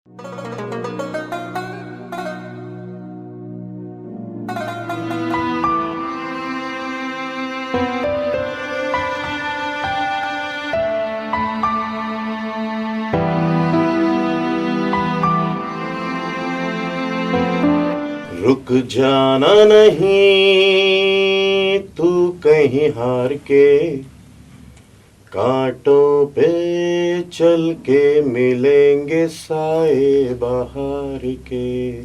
रुक जाना नहीं तू कहीं हार के, कांटों पे चल के मिलेंगे साए बहार के।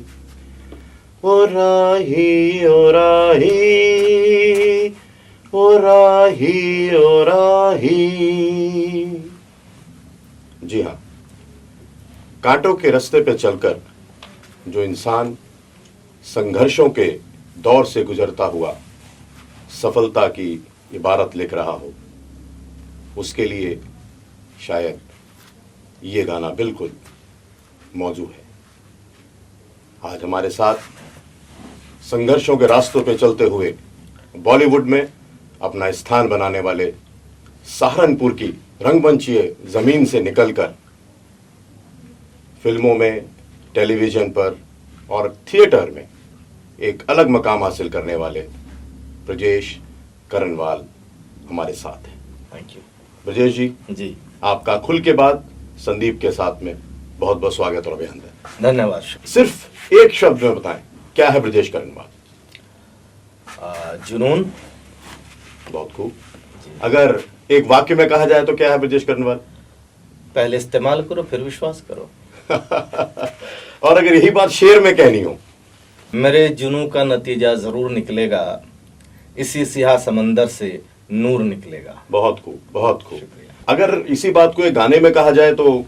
ओ राही ओ राही ओ राही ओ राही। जी हाँ, कांटों के रास्ते पे चलकर जो इंसान संघर्षों के दौर से गुजरता हुआ सफलता की इबारत लिख रहा हो, उसके लिए शायद ये गाना बिल्कुल मौजू है। आज हमारे साथ संघर्षों के रास्तों पे चलते हुए बॉलीवुड में अपना स्थान बनाने वाले, सहारनपुर की रंगमंचीय जमीन से निकलकर फिल्मों में, टेलीविजन पर और थिएटर में एक अलग मकाम हासिल करने वाले ब्रजेश करणवाल हमारे साथ हैं। थैंक यू ब्रजेश जी, आपका खुल के बाद संदीप के साथ में बहुत बहुत स्वागत और अभिनंदन। धन्यवाद। सिर्फ एक शब्द में बताएं, क्या है ब्रजेश करणवाल? जुनून। बहुत खूब। अगर एक वाक्य में कहा जाए तो क्या है ब्रजेश करणवाल? पहले इस्तेमाल करो फिर विश्वास करो। और अगर यही बात शेर में कहनी हो? मेरे जुनून का नतीजा जरूर निकलेगा, इसी सियाह समंदर से नूर निकलेगा। बहुत खूब, बहुत खूब। अगर इसी बात को एक गाने में कहा जाए तो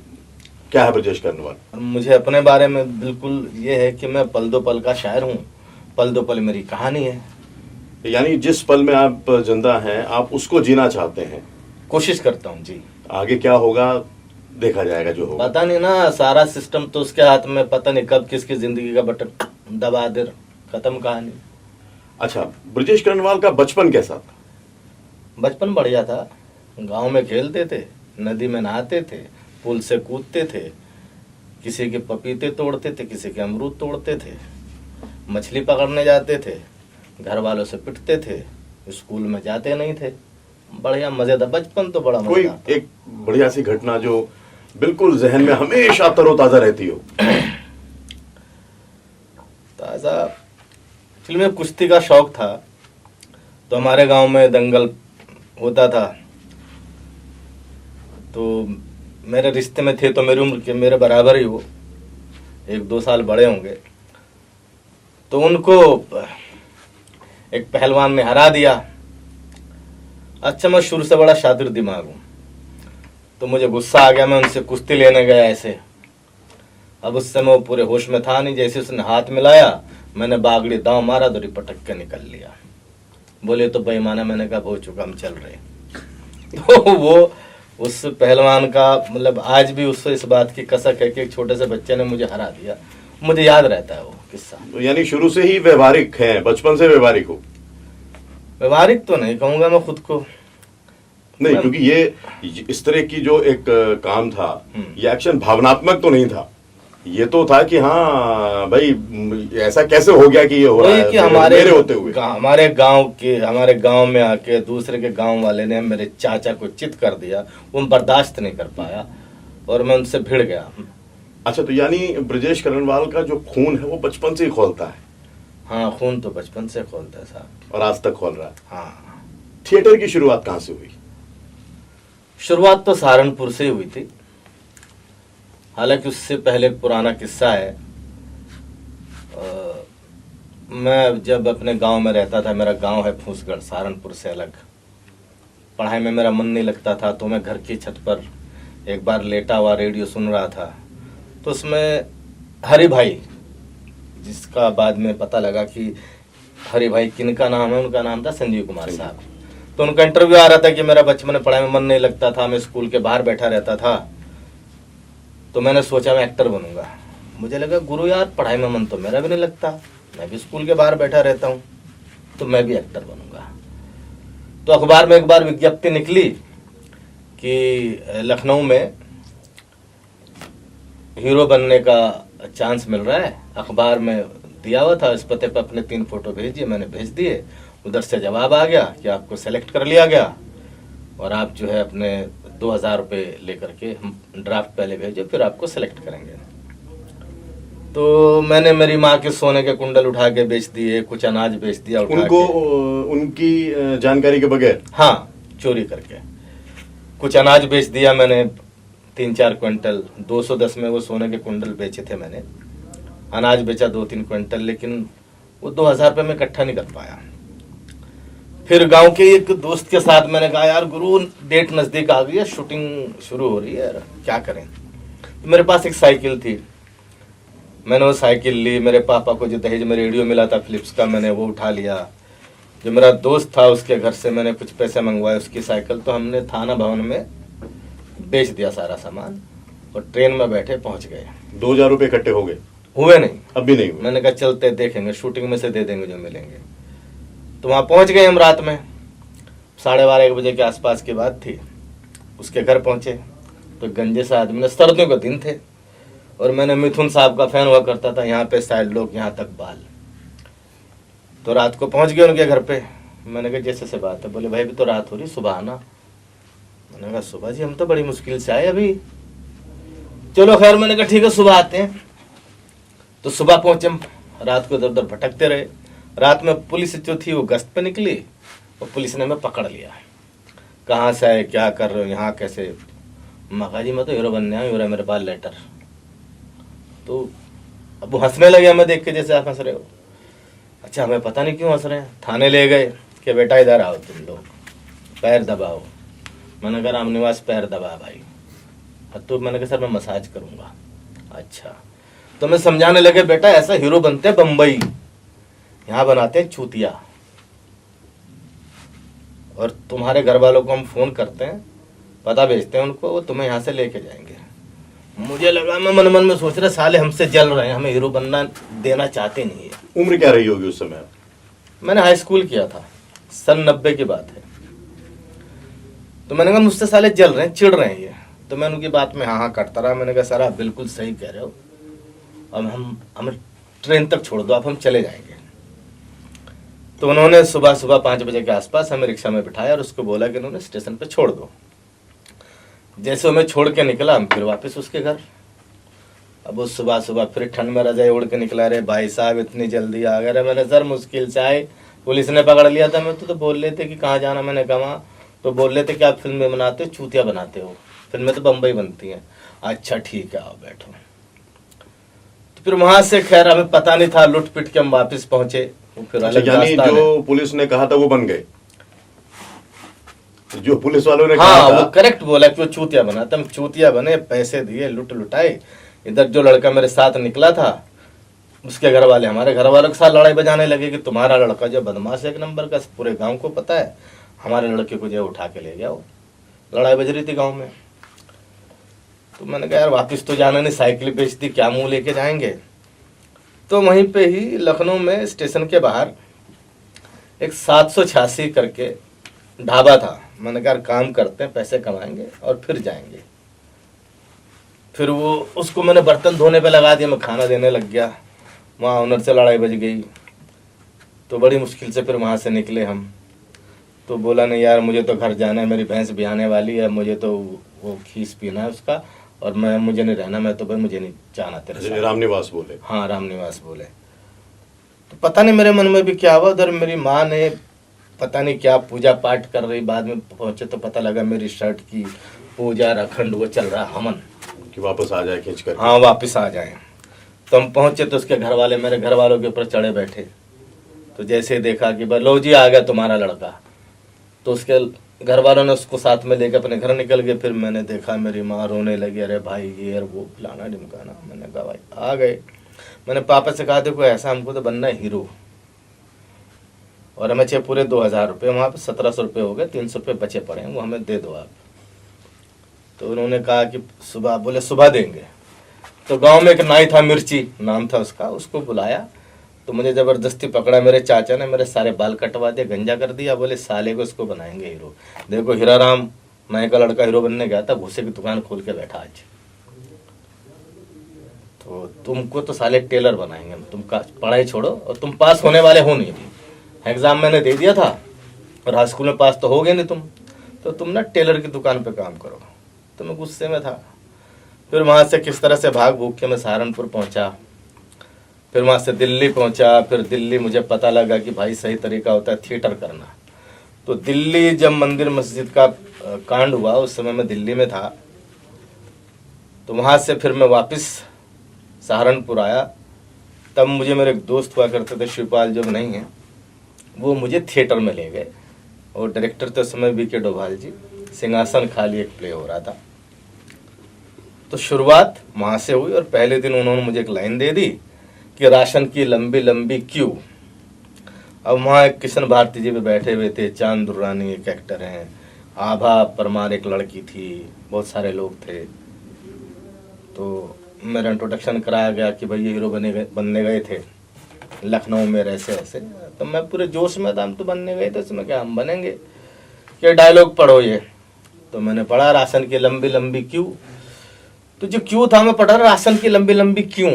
क्या है ब्रजेश करणवाल? मुझे अपने बारे में बिल्कुल ये है कि मैं पल दो पल का शायर हूँ, पल दो पल मेरी कहानी है। यानी जिस पल में आप जिंदा हैं, आप उसको जीना चाहते हैं। कोशिश करता हूँ जी। आगे क्या होगा देखा जाएगा, जो होगा। पता नहीं ना, सारा सिस्टम तो उसके हाथ में, पता नहीं कब किसकी जिंदगी का बटन दबा दे, खत्म कहानी। अच्छा, ब्रजेश करणवाल का बचपन कैसा था? बचपन बढ़िया था। गांव में खेलते थे, नदी में नहाते थे, पुल से कूदते थे, किसी के पपीते तोड़ते थे, किसी के अमरूद तोड़ते थे, मछली पकड़ने जाते थे, घर वालों से पिटते थे, स्कूल में जाते नहीं थे। बढ़िया मजेदार बचपन तो बड़ा कोई मजेदार। एक बढ़िया सी घटना जो बिल्कुल जहन में हमेशा तरोताजा रहती हो? ताजा फिल्म में कुश्ती का शौक था, तो हमारे गांव में दंगल होता था। तो मेरे रिश्ते में थे तो मेरी उम्र के, मेरे बराबर ही वो, 1-2 साल बड़े होंगे। तो उनको एक पहलवान ने हरा दिया। अच्छा, मैं शुरू से बड़ा शातिर दिमाग हूँ, तो मुझे गुस्सा आ गया। मैं उनसे कुश्ती लेने गया ऐसे। अब उस समय वो पूरे होश में था नहीं। जैसे उसने हाथ मिलाया, मैंने बागड़ी दांव मारा, तो पटक के निकल लिया। बोले तो बेईमाना। मैंने कहा हो चुका, हम चल रहे। तो वो उस पहलवान का मतलब आज भी उससे इस बात की कसक है कि एक छोटे से बच्चे ने मुझे हरा दिया। मुझे याद रहता है वो किस्सा। तो यानी शुरू से ही व्यवहारिक हैं, बचपन से व्यवहारिक हो? व्यवहारिक तो नहीं कहूंगा मैं खुद को, नहीं, क्योंकि ये इस तरह की जो एक काम था, ये एक्शन भावनात्मक तो नहीं था। ये तो था कि हाँ भाई, ऐसा कैसे हो गया कि ये हो रहा है कि मेरे होते हुए। हमारे गांव में आके दूसरे के गांव वाले ने मेरे चाचा को चित कर दिया। वो बर्दाश्त नहीं कर पाया और मैं उनसे भिड़ गया। अच्छा, तो यानी ब्रजेश करणवाल का जो खून है वो बचपन से ही खोलता है? हाँ, खून तो बचपन से खोलता है साहब, और आज तक खोल रहा है। हाँ। थिएटर की शुरुआत कहाँ से हुई? शुरुआत तो सहारनपुर से ही हुई थी। हालांकि उससे पहले एक पुराना किस्सा है। मैं जब अपने गांव में रहता था, मेरा गांव है फूसगढ़, सहारनपुर से अलग। पढ़ाई में मेरा मन नहीं लगता था, तो मैं घर की छत पर एक बार लेटा हुआ रेडियो सुन रहा था। तो उसमें हरि भाई, जिसका बाद में पता लगा कि हरि भाई किनका नाम है, उनका नाम था संजीव कुमार साहब। तो उनका इंटरव्यू आ रहा था कि मेरा बचपन में पढ़ाई में मन नहीं लगता था, मैं स्कूल के बाहर बैठा रहता था। तो मैंने सोचा मैं एक्टर बनूंगा। मुझे लगा गुरु यार, पढ़ाई में मन तो मेरा भी नहीं लगता, मैं भी स्कूल के बाहर बैठा रहता हूँ, तो मैं भी एक्टर बनूंगा। तो अखबार में एक बार विज्ञप्ति निकली कि लखनऊ में हीरो बनने का चांस मिल रहा है, अखबार में दिया हुआ था, इस पते पर अपने 3 फोटो भेज दिए, मैंने भेज दिए। उधर से जवाब आ गया कि आपको सेलेक्ट कर लिया गया और आप जो है अपने 2000 रुपये लेकर के, हम ड्राफ्ट पहले भेजो फिर आपको सेलेक्ट करेंगे। तो मैंने मेरी माँ के सोने के कुंडल उठा के बेच दिए, कुछ अनाज बेच दिया उठा उनको के। उनकी जानकारी के बगैर? हाँ, चोरी करके कुछ अनाज बेच दिया मैंने, 3-4 क्विंटल। 210 में वो सोने के कुंडल बेचे थे मैंने, अनाज बेचा 2-3 क्विंटल, लेकिन वो 2000 रुपये में इकट्ठा नहीं कर पाया। फिर गांव के एक दोस्त के साथ मैंने कहा यार गुरु, डेट नज़दीक आ गई है, शूटिंग शुरू हो रही है, यार क्या करें। तो मेरे पास एक साइकिल थी, मैंने वो साइकिल ली। मेरे पापा को जो दहेज में रेडियो मिला था फिलिप्स का, मैंने वो उठा लिया। जो मेरा दोस्त था उसके घर से मैंने कुछ पैसे मंगवाए, उसकी साइकिल। तो हमने थाना भवन में बेच दिया सारा सामान और ट्रेन में बैठे पहुंच गए। 2000 रुपये इकट्ठे हो गए? हुए नहीं, अब भी नहीं हुए? मैंने कहा चलते देखेंगे, शूटिंग में से दे देंगे जो मिलेंगे। तो वहाँ पहुँच गए हम रात में, 12:30-1 बजे के आसपास की बात थी। उसके घर पहुँचे तो गंजे से आदमी ने, सर्दियों के दिन थे और मैंने मिथुन साहब का फैन हुआ करता था, यहाँ पे साइड लोग, यहाँ तक बाल। तो रात को पहुँच गए उनके घर पे। मैंने कहा जैसे से बात है। बोले भाई भी तो रात हो रही, सुबह आना। मैंने कहा सुबह जी, हम तो बड़ी मुश्किल से आए अभी। चलो खैर, मैंने कहा ठीक है सुबह आते हैं। तो सुबह पहुंचे, रात को इधर उधर भटकते रहे। रात में पुलिस जो थी वो गश्त पे निकली और पुलिस ने हमें पकड़ लिया। कहाँ से आए, क्या कर रहे हो यहाँ, कैसे। मैं कहा जी मैं तो हीरो बनने आया हूँ, मेरे पास लेटर। तो अब वो हंसने लगे हमें देख के, जैसे आप हंस रहे हो। अच्छा, हमें पता नहीं क्यों हंस रहे हैं। थाने ले गए कि बेटा इधर आओ, तुम लोग पैर दबाओ। मैंने कहा रामनिवास पैर दबा भाई। तो मैंने कहा सर मैं मसाज करूँगा। अच्छा, तो मैं समझाने लगे बेटा ऐसा हीरो बनते हैं बम्बई, यहाँ बनाते हैं चूतिया। और तुम्हारे घर वालों को हम फोन करते हैं, पता भेजते हैं उनको, वो तुम्हें यहाँ से लेके जाएंगे। मुझे लगा, मैं मन मन में सोच रहा साले हमसे जल रहे हैं, हमें हीरो बनना देना चाहते नहीं है। उम्र क्या रही होगी उस समय? मैंने हाई स्कूल किया था, सन 90 की बात है। तो मैंने कहा मुझसे साले जल रहे हैं, चिढ़ रहे हैं ये। तो मैं उनकी बात में हाँ हाँ करता रहा। मैंने कहा सर आप बिल्कुल सही कह रहे हो, अब हमें ट्रेन तक छोड़ दो, अब हम चले जाएंगे। तो उन्होंने सुबह 5 बजे के आसपास हमें रिक्शा में बिठाया और उसको बोला कि उन्होंने स्टेशन पे छोड़ दो। जैसे हमें छोड़ के निकला, हम फिर वापस उसके घर। अब वो सुबह फिर ठंड में रजाई उड़ के निकला। रहे भाई साहब इतनी जल्दी आ गए। मैंने सर मुश्किल से आए, पुलिस ने पकड़ लिया था। मैं तो बोल रहे थे कि कहाँ जाना, मैंने कहा। तो बोल रहे थे कि आप फिल्में बनाते हो, चूतिया बनाते हो, फिल्में तो बम्बई बनती हैं। अच्छा ठीक है आओ बैठो। तो फिर वहां से खैर हमें पता नहीं था, लुट पिट के हम वापस पहुंचे। फिर अलग यानी रास्ता जो पुलिस ने कहा था वो बन गए, जो पुलिस वालों ने हाँ कहा था। वो करेक्ट बोला कि वो चूतिया बना। हम चूतिया बने, पैसे दिए, लुटाए। इधर जो लड़का मेरे साथ निकला था, उसके घर वाले हमारे घर वालों के साथ लड़ाई बजाने लगे कि तुम्हारा लड़का जो बदमाश है 1 नंबर का, पूरे गांव को पता है, हमारे लड़के को जो उठा के ले गया। वो लड़ाई बज रही थी गांव में। तो मैंने कहा यार वापस तो जाना नहीं, साइकिल बेच दी, क्या मुंह लेके जाएंगे। तो वहीं पे ही लखनऊ में स्टेशन के बाहर एक 786 करके ढाबा था। मैंने कहा काम करते हैं, पैसे कमाएंगे और फिर जाएंगे। फिर वो उसको मैंने बर्तन धोने पे लगा दिया, मैं खाना देने लग गया। वहाँ ओनर से लड़ाई बज गई। तो बड़ी मुश्किल से फिर वहाँ से निकले हम। तो बोला नहीं यार मुझे तो घर जाना है, मेरी भैंस भी आने वाली है, मुझे तो वो खीस पीना है उसका, और मुझे नहीं रहना, मैं तो भाई मुझे नहीं जाना तेरे साथ। रामनिवास बोले? हाँ रामनिवास बोले। तो पता नहीं मेरे मन में भी क्या हुआ। उधर मेरी माँ ने पता नहीं क्या पूजा पाठ कर रही। बाद में पहुंचे तो पता लगा मेरी शर्ट की पूजा अखंड वो चल रहा हवन कि वापस आ जाए खींच कर। हाँ वापस आ जाए। तो हम पहुंचे तो उसके घर वाले मेरे घर वालों के ऊपर चढ़े बैठे। तो जैसे ही देखा कि लो जी आ गया तुम्हारा लड़का, तो उसके घर वालों ने उसको साथ में लेकर अपने घर निकल गए। फिर मैंने देखा मेरी माँ रोने लगी, अरे भाई ये वो फलाना ढिमकाना। मैंने कहा भाई आ गए। मैंने पापा से कहा देखो ऐसा हमको तो बनना है हीरो, और हमें चाहिए पूरे 2000 रुपये। वहाँ पे 1700 रुपये हो गए, 300 रुपये बचे पड़े हैं, वो हमें दे दो आप। तो उन्होंने कहा कि सुबह, बोले सुबह देंगे। तो गांव में एक नाई था, मिर्ची नाम था उसका, उसको बुलाया। तो मुझे ज़बरदस्ती पकड़ा मेरे चाचा ने, मेरे सारे बाल कटवा दिए, गंजा कर दिया। बोले साले को इसको बनाएंगे हीरो। देखो हीराराम नाई का लड़का हीरो बनने गया था, भूसे की दुकान खोल के बैठा आज। तो तुमको तो साले टेलर बनाएंगे, तुम पढ़ाई छोड़ो, और तुम पास होने वाले हो नहीं भी। एग्जाम मैंने दे दिया था और हाई स्कूल में पास तो हो गए नहीं तुम, तो तुम ना टेलर की दुकान पे काम करो। तो मैं गुस्से में था। फिर वहाँ से किस तरह से भाग भूग के मैं सहारनपुर पहुँचा, फिर वहाँ से दिल्ली पहुँचा। फिर दिल्ली मुझे पता लगा कि भाई सही तरीका होता है थिएटर करना। तो दिल्ली जब मंदिर मस्जिद का कांड हुआ, उस समय मैं दिल्ली में था। तो वहाँ से फिर मैं वापस सहारनपुर आया। तब मुझे मेरे एक दोस्त हुआ करते थे, शिवपाल, जो नहीं है, वो मुझे थिएटर में ले गए। और डायरेक्टर थे उस समय वी.के. डोभाल जी। सिंहासन खाली एक प्ले हो रहा था। तो शुरुआत वहाँ से हुई और पहले दिन उन्होंने मुझे एक लाइन दे दी कि राशन की लंबी लंबी क्यू। अब वहाँ एक किशन भारती जी भी बैठे हुए थे, चांद दुर्रानी एक एक्टर हैं, आभा परमार एक लड़की थी, बहुत सारे लोग थे। तो मेरा इंट्रोडक्शन कराया गया कि भाई ये हीरो बनने गए थे लखनऊ में, ऐसे ऐसे। तो मैं पूरे जोश में था, हम तो बनने गए थे, उसमें क्या हम बनेंगे, क्या डायलॉग पढ़ो ये। तो मैंने पढ़ा राशन की लंबी लंबी क्यू। तो जो क्यू था मैं पढ़ा राशन की लंबी लंबी क्यों।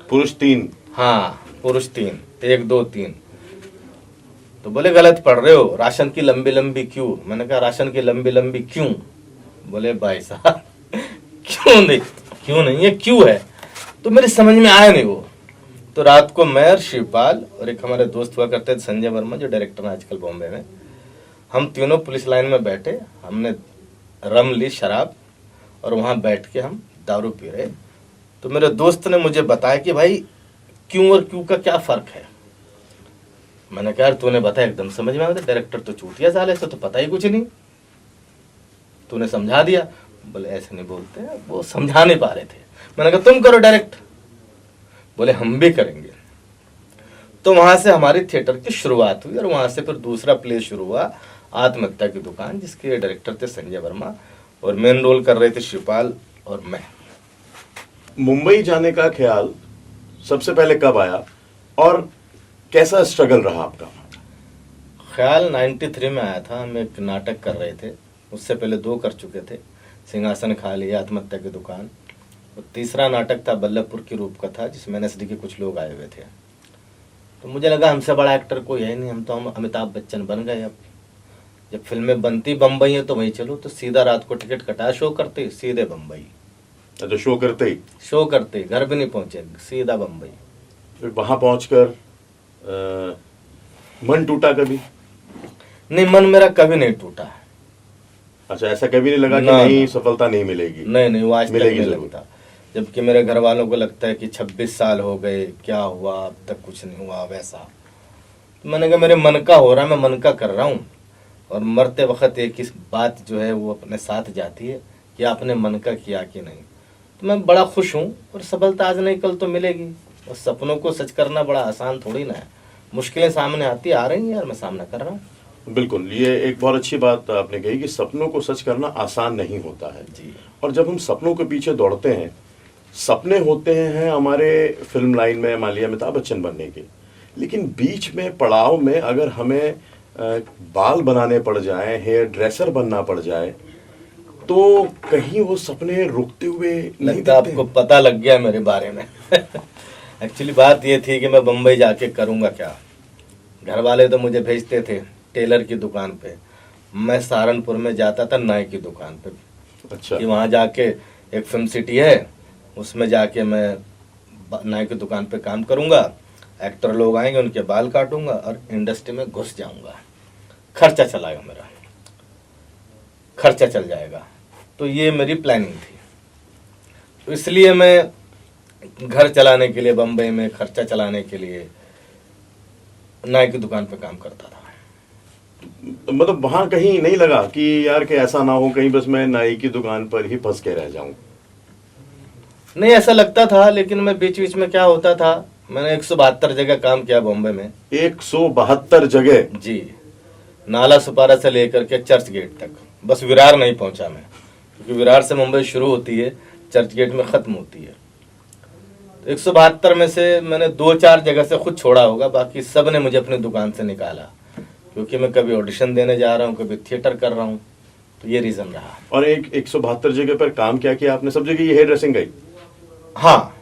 पुरुष 3। हाँ, पुरुष 3, 1 2 3। तो बोले गलत पढ़ रहे हो, राशन की लंबी लंबी क्यों। मैंने कहा राशन की लंबी लंबी क्यों। बोले भाई साहब क्यों नहीं है, क्यों है। तो मेरे समझ में आया नहीं वो। तो रात को मैं और शिवपाल और एक हमारे दोस्त हुआ करते थे संजय वर्मा, जो डायरेक्टर है आजकल बॉम्बे में, हम तीनों पुलिस लाइन में बैठे। हमने रम ली, शराब, और वहाँ बैठ के हम दारू पी रहे। तो मेरे दोस्त ने मुझे बताया कि भाई क्यों और क्यों का क्या फर्क है। मैंने कहा यार तूने बताया एकदम समझ में आया, डायरेक्टर तो चूतिया साले से तो पता ही कुछ नहीं, तूने समझा दिया। बोले ऐसे नहीं बोलते, वो समझा नहीं पा रहे थे। मैंने कहा तुम करो डायरेक्ट। बोले हम भी करेंगे। तो वहां से हमारी थिएटर की शुरुआत हुई और वहां से फिर दूसरा प्ले शुरू हुआ, आत्महत्या की दुकान, जिसके डायरेक्टर थे संजय वर्मा और मेन रोल कर रहे थे शिवपाल और मैं। मुंबई जाने का ख्याल सबसे पहले कब आया और कैसा स्ट्रगल रहा आपका? ख्याल 93 में आया था। हम एक नाटक कर रहे थे, उससे पहले 2 कर चुके थे, सिंहासन खाली, आत्महत्या की दुकान। और तीसरा नाटक था बल्लभपुर की रूपकथा, जिसमें एनएसडी के कुछ लोग आए हुए थे। तो मुझे लगा हमसे बड़ा एक्टर कोई है नहीं, हम तो अमिताभ बच्चन बन गए। अब जब फिल्में बनती बम्बई है तो वहीं चलो। तो सीधा रात को टिकट कटा, शो करते सीधे बम्बई। अच्छा, शो करते घर भी नहीं पहुंचे, सीधा बम्बई। फिर वहां पहुंचकर मन टूटा कभी? नहीं, मन मेरा कभी नहीं टूटा। अच्छा, ऐसा कभी नहीं लगा कि नहीं सफलता नहीं मिलेगी? नहीं, वो आज तक मिलेगी नहीं जरूर। लगता। जबकि मेरे घर वालों को लगता है कि 26 साल हो गए, क्या हुआ, अब तक कुछ नहीं हुआ वैसा। तो मैंने कहा मेरे मन का हो रहा है, मैं मन का कर रहा हूँ। और मरते वक्त एक ही बात जो है वो अपने साथ जाती है कि आपने मन का किया कि नहीं। तो मैं बड़ा खुश हूँ और सफलता आज नहीं कल तो मिलेगी। और सपनों को सच करना बड़ा आसान थोड़ी ना है, मुश्किलें सामने आती आ रही हैं यार, मैं सामना कर रहा हूँ। बिल्कुल, ये एक बहुत अच्छी बात आपने कही कि सपनों को सच करना आसान नहीं होता है जी। और जब हम सपनों के पीछे दौड़ते हैं, सपने होते हैं हमारे फिल्म लाइन में मान लिया अमिताभ बच्चन बनने के, लेकिन बीच में पड़ाव में अगर हमें बाल बनाने पड़ जाए, हेयर ड्रेसर बनना पड़ जाए, तो कहीं वो सपने रुकते हुए नहीं लगता दिखते। आपको पता लग गया मेरे बारे में। एक्चुअली बात ये थी कि मैं बम्बई जाके करूँगा क्या। घर वाले तो मुझे भेजते थे टेलर की दुकान पे, मैं सहारनपुर में जाता था नाई की दुकान पे। अच्छा, कि वहाँ जाके एक फिल्म सिटी है, उसमें जाके मैं नाई की दुकान पे काम करूँगा, एक्टर लोग आएंगे, उनके बाल काटूंगा और इंडस्ट्री में घुस जाऊंगा। खर्चा चलाएगा, मेरा खर्चा चल जाएगा। तो ये मेरी प्लानिंग थी। तो इसलिए मैं घर चलाने के लिए, बम्बई में खर्चा चलाने के लिए नाई की दुकान पे काम करता था। मतलब वहां कहीं नहीं लगा कि यार कि ऐसा ना हो कहीं बस मैं नाई की दुकान पर ही फंस के रह जाऊं? नहीं, ऐसा लगता था, लेकिन मैं बीच बीच में क्या होता था, मैंने 172 जगह काम किया बॉम्बे में। 172 जगह? जी, नाला सुपारा से लेकर के चर्च गेट तक। बस विरार नहीं पहुंचा मैं, क्योंकि विरार से मुंबई शुरू होती है, चर्च गेट में खत्म होती है। तो 172 में से मैंने 2-4 जगह से खुद छोड़ा होगा, बाकी सब ने मुझे अपनी दुकान से निकाला, क्योंकि मैं कभी ऑडिशन देने जा रहा हूँ, कभी थिएटर कर रहा हूँ। तो ये रीजन रहा। और एक 172 जगह पर काम क्या किया आपने? सब जगह ये हेयर ड्रेसिंग गई? हाँ,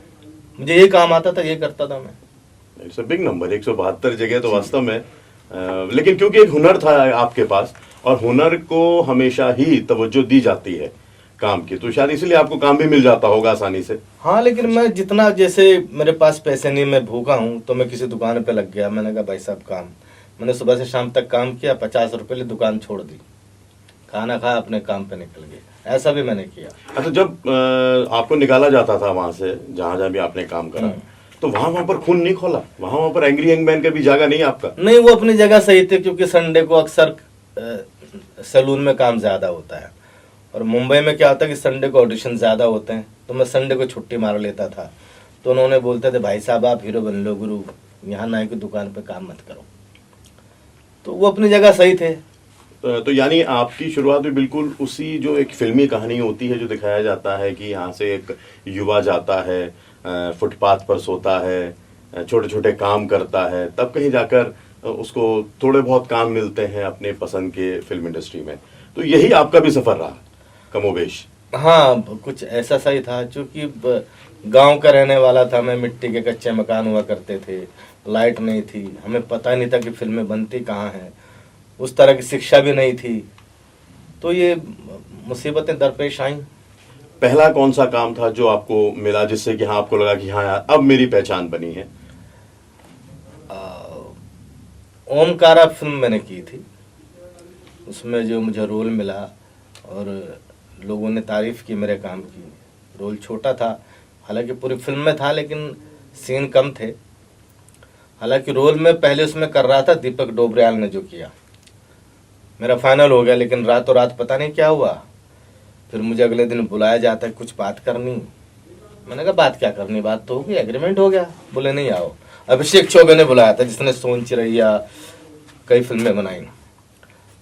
मुझे ये काम आता था, ये करता था मैं। इट्स अ बिग नंबर, 172 जगह तो वास्तव में लेकिन क्योंकि एक हुनर था आपके पास और हुनर को हमेशा ही तवज्जो दी जाती है काम की, तो शायद इसलिए आपको काम भी मिल जाता होगा आसानी से। हाँ, लेकिन मैं जितना, जैसे मेरे पास पैसे नहीं, मैं भूखा हूँ, तो मैं किसी दुकान पे लग गया, मैंने कहा भाई साहब काम, मैंने सुबह से शाम तक काम किया, 50 रुपए लिए दुकान छोड़ दी, खाना खाया, अपने काम पे निकल गए, ऐसा भी मैंने किया। अच्छा, जब आपको निकाला जाता था वहां से, जहां जहां भी आपने काम करा, तो वहां पर खून नहीं खोला? वहां पर एंग्री यंग मैन का भी जागा नहीं आपका? नहीं, वो अपनी जगह सही थे, क्योंकि संडे को अक्सर सैलून में काम ज्यादा होता है, और मुंबई में क्या होता है कि संडे को ऑडिशन ज्यादा होते हैं, तो मैं संडे को छुट्टी मार लेता था। तो उन्होंने बोलते थे भाई साहब आप हीरो बन लो गुरु, यहाँ नाई की दुकान पे काम मत करो। तो वो अपनी जगह सही थे। तो यानी आपकी शुरुआत भी बिल्कुल उसी, जो एक फिल्मी कहानी होती है, जो दिखाया जाता है कि यहाँ से एक युवा जाता है, फुटपाथ पर सोता है, छोटे छोटे काम करता है, तब कहीं जाकर उसको थोड़े बहुत काम मिलते हैं अपने पसंद के फिल्म इंडस्ट्री में। तो यही आपका भी सफर रहा कमोबेश? हाँ, कुछ ऐसा सही था, चूंकि गांव का रहने वाला था मैं, मिट्टी के कच्चे मकान हुआ करते थे, लाइट नहीं थी, हमें पता नहीं था कि फिल्में बनती कहाँ हैं, उस तरह की शिक्षा भी नहीं थी, तो ये मुसीबतें दरपेश आईं। पहला कौन सा काम था जो आपको मिला, जिससे कि हाँ आपको लगा कि हाँ यार अब मेरी पहचान बनी है? ओमकारा फिल्म मैंने की थी, उसमें जो मुझे रोल मिला और लोगों ने तारीफ की मेरे काम की। रोल छोटा था, हालांकि पूरी फिल्म में था, लेकिन सीन कम थे। हालांकि रोल में पहले उसमें कर रहा था दीपक डोबरियाल ने जो किया, मेरा फाइनल हो गया, लेकिन रातों रात पता नहीं क्या हुआ, फिर मुझे अगले दिन बुलाया जाता है कुछ बात करनी। मैंने कहा बात क्या करनी, बात तो होगी, एग्रीमेंट हो गया। बोले नहीं आओ। अभिषेक चौबे ने बुलाया था, जिसने सोन चिरैया कई फिल्में बनाई,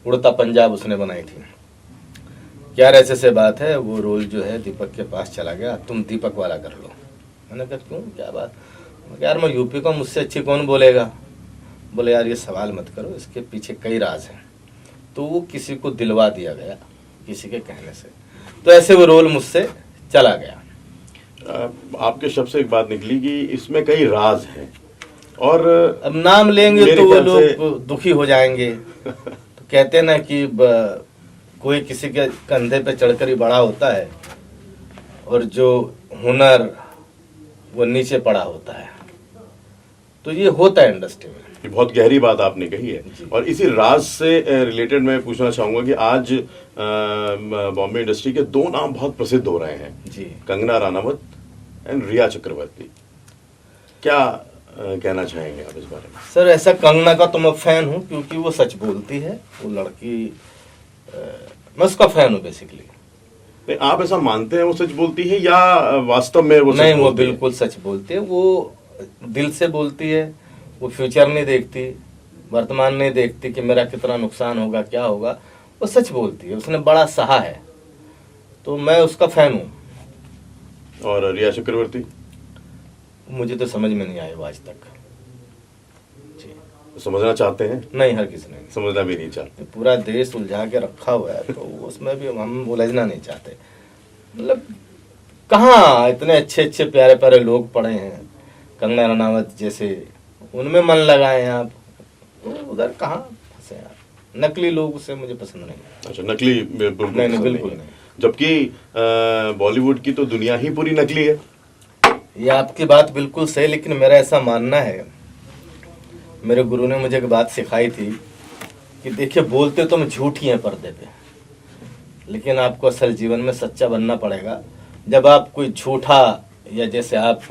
उड़ता पंजाब उसने बनाई थी। यार ऐसे से बात है, वो रोल जो है दीपक के पास चला गया, तुम दीपक वाला कर लो। मैंने कहा क्यों, क्या बात? यार मैं यूपी का, मुझसे अच्छी कौन बोलेगा। बोले यार ये सवाल मत करो, इसके पीछे कई राज हैं। तो वो किसी को दिलवा दिया गया किसी के कहने से, तो ऐसे वो रोल मुझसे चला गया। आपके शब्द से एक बात निकली कि इसमें कई राज हैं, और अब नाम लेंगे तो वो लोग दुखी हो जाएंगे। तो कहते हैं ना कि कोई किसी के कंधे पे चढ़कर ही बड़ा होता है, और जो हुनर वो नीचे पड़ा होता है, तो ये होता है इंडस्ट्री में। ये बहुत गहरी बात आपने कही है, और इसी राज से रिलेटेड मैं पूछना चाहूंगा कि आज बॉम्बे इंडस्ट्री के दो नाम बहुत प्रसिद्ध हो रहे हैं जी, कंगना रनावत एंड रिया चक्रवर्ती। क्या कहना चाहेंगे आप इस बारे में? सर ऐसा, कंगना का तो मैं फैन हूँ, क्योंकि वो सच बोलती है, वो लड़की, मैं उसका फैन हूँ बेसिकली। नहीं, आप ऐसा मानते हैं वो सच बोलती है, या वास्तव में वो नहीं, सच वो बोलती है? बिल्कुल सच बोलती है, वो दिल से बोलती है, वो फ्यूचर नहीं देखती, वर्तमान नहीं देखती कि मेरा कितना नुकसान होगा, क्या होगा, वो सच बोलती है, उसने बड़ा सहा है, तो मैं उसका फैन हूँ। और रिया चक्रवर्ती? मुझे तो समझ में नहीं आया वो आज तक। जी, समझना चाहते हैं? नहीं, हर किसी नहीं। समझना भी नहीं चाहते? पूरा देश उलझा के रखा हुआ है, तो उसमें भी हम उलझना नहीं चाहते। मतलब कहाँ इतने अच्छे अच्छे प्यारे प्यारे लोग पड़े हैं, कंगना रनावत जैसे, उनमें मन लगाए हैं आप, तो उधर कहाँ फंसे यार। नकली लोग से मुझे पसंद नहीं। अच्छा, नकली बिल्कुल नहीं, पसंद बिल्कुल है। नहीं। जबकि बॉलीवुड की तो दुनिया ही पूरी नकली है। ये आपकी बात बिल्कुल सही, लेकिन मेरा ऐसा मानना है, मेरे गुरु ने मुझे एक बात सिखाई थी कि देखिए बोलते तो हम झूठ ही हैं पर्दे पे, लेकिन आपको असल जीवन में सच्चा बनना पड़ेगा। जब आप कोई झूठा, या जैसे आप